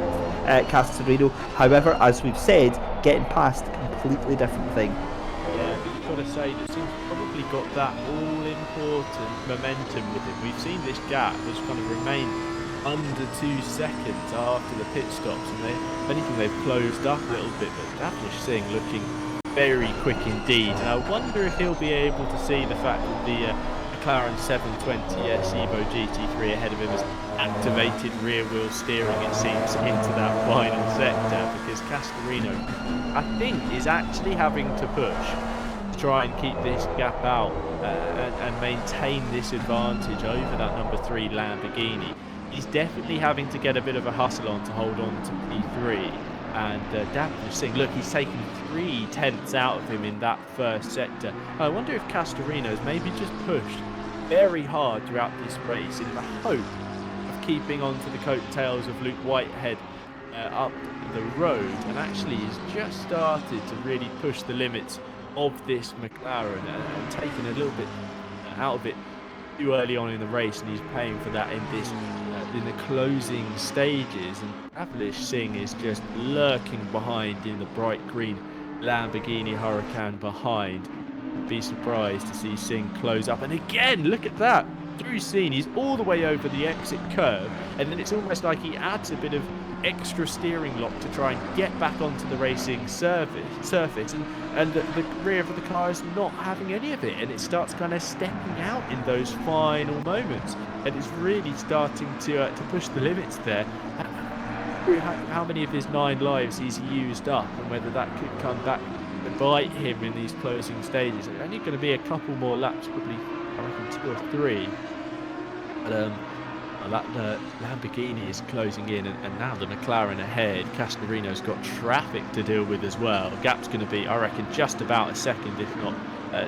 Castorino. However, as we've said, getting past, completely different thing. Yeah, but you've got to say that Singh's probably got that all-important momentum with him. We've seen this gap has kind of remained under 2 seconds after the pit stops, and if anything, they've closed up a little bit, but Davlish Singh looking very quick indeed. And I wonder if he'll be able to see the fact that the McLaren 720S Evo GT3 ahead of him has activated rear wheel steering, it seems, into that final sector, because Castorino, I think, is actually having to push to try and keep this gap out and maintain this advantage over that number 3 Lamborghini. He's definitely having to get a bit of a hustle on to hold on to P3. And Davlish Singh, look, he's taken 3 tenths out of him in that first sector. I wonder if Castorino's maybe just pushed very hard throughout this race in the hope of keeping on to the coattails of Luke Whitehead up the road, and actually has just started to really push the limits of this McLaren and taken a little bit out of it too early on in the race, and he's paying for that in this in the closing stages. And Davlish Singh is just lurking behind in the bright green Lamborghini Huracan behind. Be surprised to see Singh close up, and again, look at that, through scene, he's all the way over the exit curve, and then it's almost like he adds a bit of extra steering lock to try and get back onto the racing surface, and the rear of the car is not having any of it, and it starts kind of stepping out in those final moments, and it's really starting to push the limits there. How many of his 9 lives he's used up, and whether that could come back to bite him in these closing stages. There's only going to be a couple more laps, probably, I reckon 2 or 3. But the Lamborghini is closing in, and now the McLaren ahead. Castorino's got traffic to deal with as well. Gap's going to be, I reckon, just about a second, if not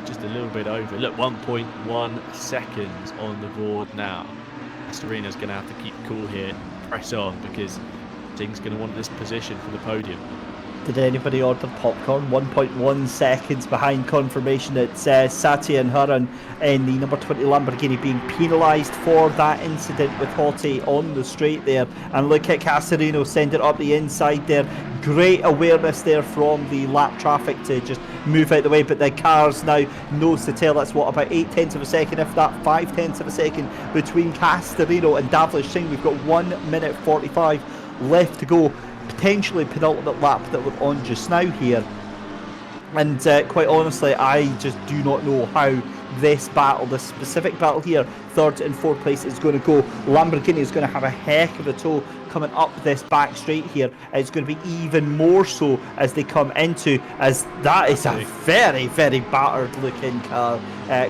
just a little bit over. Look, 1.1 seconds on the board now. Castorino's going to have to keep cool here, press on, because Sing's going to want this position for the podium. Did anybody order popcorn? 1.1 seconds behind confirmation. It's Satya and Haran in the number 20 Lamborghini being penalised for that incident with Hottie on the straight there. And look at Castorino send it up the inside there. Great awareness there from the lap traffic to just move out the way, but the cars now nose to tail. That's what, about 8/10 of a second, if that 5/10 of a second between Castorino and Davlish Singh. We've got 1 minute 45 left to go. Potentially penultimate lap that we're on just now here, and quite honestly, I just do not know how this battle, this specific battle here, 3rd and 4th place, is going to go. Lamborghini is going to have a heck of a tow coming up this back straight here. It's going to be even more so as they come into, as that is a very, very battered looking car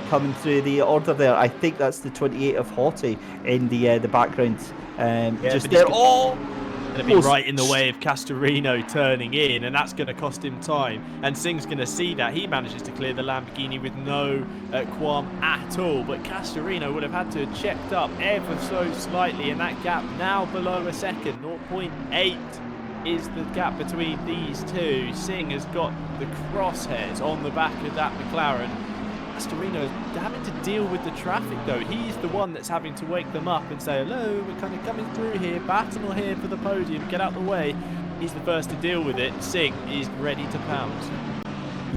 coming through the order there. I think that's the 28 of Hottie in the background. Just there. Going to be right in the way of Castorino turning in, and that's going to cost him time, and Singh's going to see that. He manages to clear the Lamborghini with no qualm at all, but Castorino would have had to have checked up ever so slightly, and that gap now below a second. 0.8 is the gap between these two. Singh has got the crosshairs on the back of that McLaren. Castorino having to deal with the traffic though. He's the one that's having to wake them up and say, hello, we're kind of coming through here, battle here for the podium, get out the way. He's the first to deal with it. Singh is ready to pounce.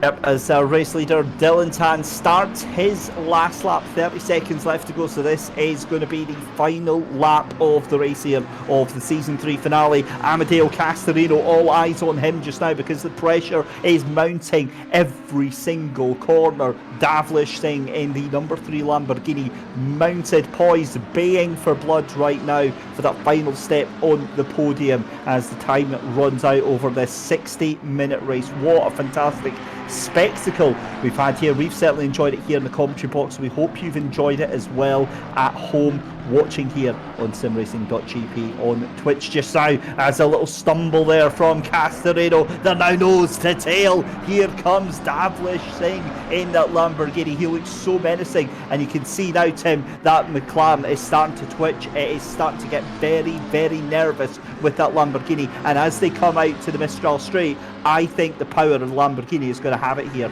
Yep, as our race leader Dylan Tan starts his last lap, 30 seconds left to go, so this is going to be the final lap of the race here of the Season 3 finale. Amadeo Castorino, all eyes on him just now because the pressure is mounting every single corner. Davlish Singh in the number 3 Lamborghini, mounted, poised, baying for blood right now for that final step on the podium as the time runs out over this 60-minute race. What a fantastic spectacle we've had here. We've certainly enjoyed it here in the commentary box. We hope you've enjoyed it as well at home watching here on Simracing.GP on Twitch just now. As a little stumble there from Castorino, they're now nose to tail. Here comes Davlish Singh in that Lamborghini. He looks so menacing, and you can see now, Tim, that McLaren is starting to twitch. It is starting to get very, very nervous with that Lamborghini, and as they come out to the Mistral Straight, I think the power of the Lamborghini is going to have it here.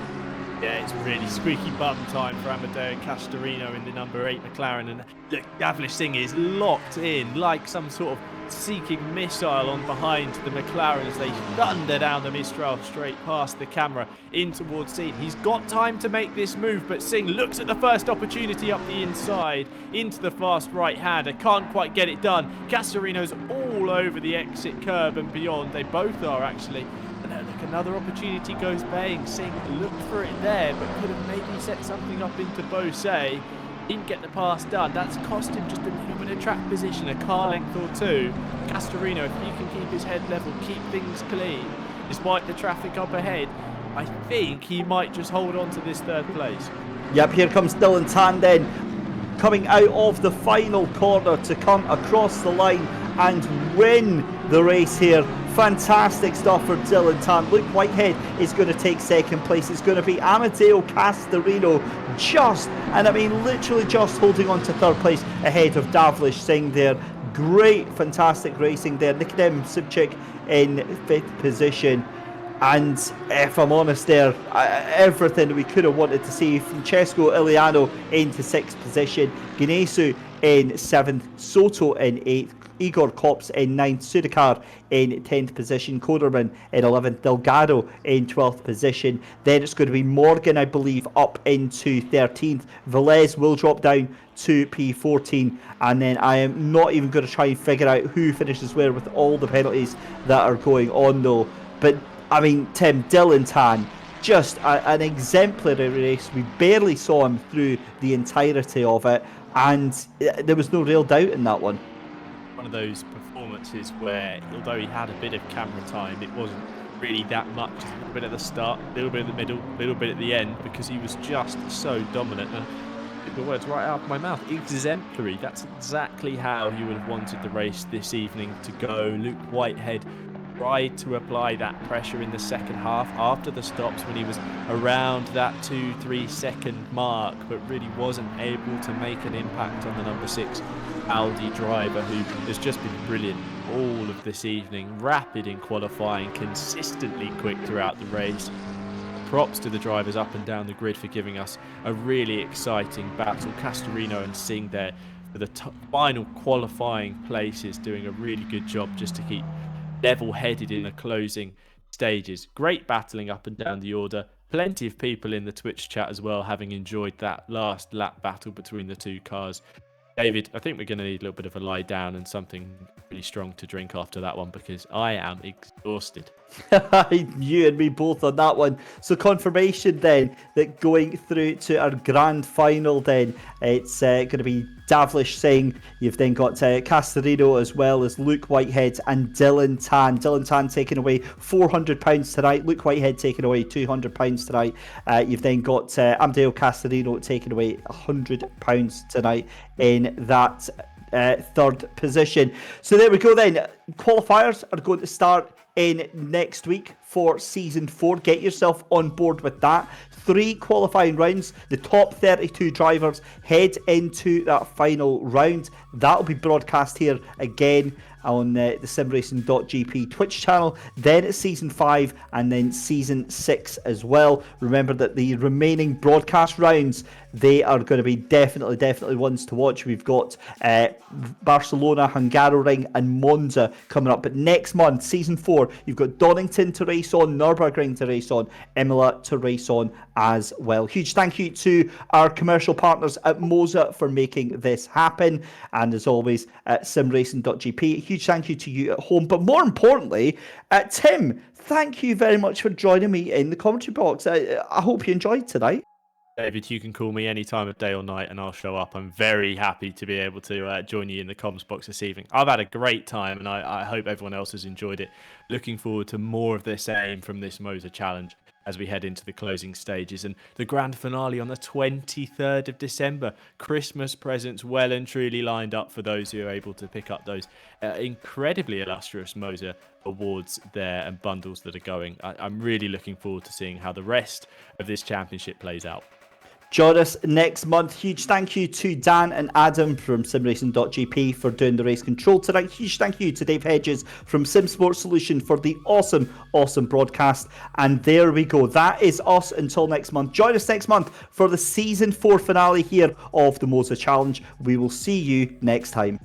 Yeah, it's really squeaky bum time for Amadeo Castorino in the number 8 McLaren, and look, Davlish Singh is locked in like some sort of seeking missile on behind the McLaren as they thunder down the Mistral straight past the camera in towards Singh. He's got time to make this move, but Singh looks at the first opportunity up the inside into the fast right hander. Can't quite get it done. Castorino's all over the exit curb and beyond. They both are actually. And look, another opportunity goes baying. Singh looked for it there, but could have maybe set something up into Bose. Didn't get the pass done. That's cost him just a little bit of track position, a car length or two. Castorino, if he can keep his head level, keep things clean, despite the traffic up ahead, I think he might just hold on to this 3rd place. Yep, here comes Dylan Tan then, coming out of the final corner to come across the line and win the race here. Fantastic stuff for Dylan Tan. Luke Whitehead is going to take 2nd place. It's going to be Amadeo Castorino literally just holding on to 3rd place ahead of Davlish Singh there. Great, fantastic racing there. Nikodem Sivchik in 5th position. And if I'm honest there, everything we could have wanted to see. Francesco Iliano into 6th position. Ginesu in 7th. Soto in 8th. Igor Kops in 9th, Sudakar in 10th position, Koderman in 11th, Delgado in 12th position. Then it's going to be Morgan, I believe, up into 13th. Velez will drop down to P14, and then I am not even going to try and figure out who finishes where with all the penalties that are going on though. But I mean, Tim, Dylan Tan, just an exemplary race. We barely saw him through the entirety of it, and there was no real doubt in that one. One of those performances where, although he had a bit of camera time, it wasn't really that much. A little bit at the start, a little bit at the middle, a little bit at the end, because he was just so dominant. And the words right out of my mouth, exemplary. That's exactly how you would have wanted the race this evening to go. Luke Whitehead tried to apply that pressure in the second half after the stops when he was around that 2-3 second mark, but really wasn't able to make an impact on the number 6 Audi driver, who has just been brilliant all of this evening. Rapid in qualifying, consistently quick throughout the race. Props to the drivers up and down the grid for giving us a really exciting battle. Castorino and Singh there for the final qualifying places, doing a really good job just to keep level-headed in the closing stages. Great battling up and down the order. Plenty of people in the Twitch chat as well, having enjoyed that last lap battle between the two cars. David, I think we're going to need a little bit of a lie down and something really strong to drink after that one, because I am exhausted. You and me both on that one. So confirmation then that going through to our grand final then, it's going to be Davlish Singh. You've then got Castorino as well as Luke Whitehead and Dylan Tan. Dylan Tan taking away £400 tonight. Luke Whitehead taking away £200 tonight. You've then got Amdeo Castorino taking away £100 tonight in that third position. So there we go then. Qualifiers are going to start in next week for season 4. Get yourself on board with that. 3 qualifying rounds. The top 32 drivers head into that final round. That'll be broadcast here again on the Simracing.GP Twitch channel. Then it's season 5 and then season 6 as well. Remember that the remaining broadcast rounds, they are going to be definitely ones to watch. We've got Barcelona, Hungaroring and Monza coming up. But next month, season 4, you've got Donington to race on, Nürburgring to race on, Imola to race on as well. Huge thank you to our commercial partners at Moza for making this happen. And as always, at Simracing.GP, huge thank you to you at home. But more importantly, Tim, thank you very much for joining me in the commentary box. I hope you enjoyed tonight. David, you can call me any time of day or night and I'll show up. I'm very happy to be able to join you in the comms box this evening. I've had a great time and I hope everyone else has enjoyed it. Looking forward to more of the same from this Moza challenge as we head into the closing stages and the grand finale on the 23rd of December. Christmas presents well and truly lined up for those who are able to pick up those incredibly illustrious Moza awards there and bundles that are going. I'm really looking forward to seeing how the rest of this championship plays out. Join us next month. Huge thank you to Dan and Adam from Simracing.GP for doing the race control tonight. Huge thank you to Dave Hedges from Sim Sports Solution for the awesome broadcast. And there we go. That is us until next month. Join us next month for the season 4 finale here of the Moza Challenge. We will see you next time.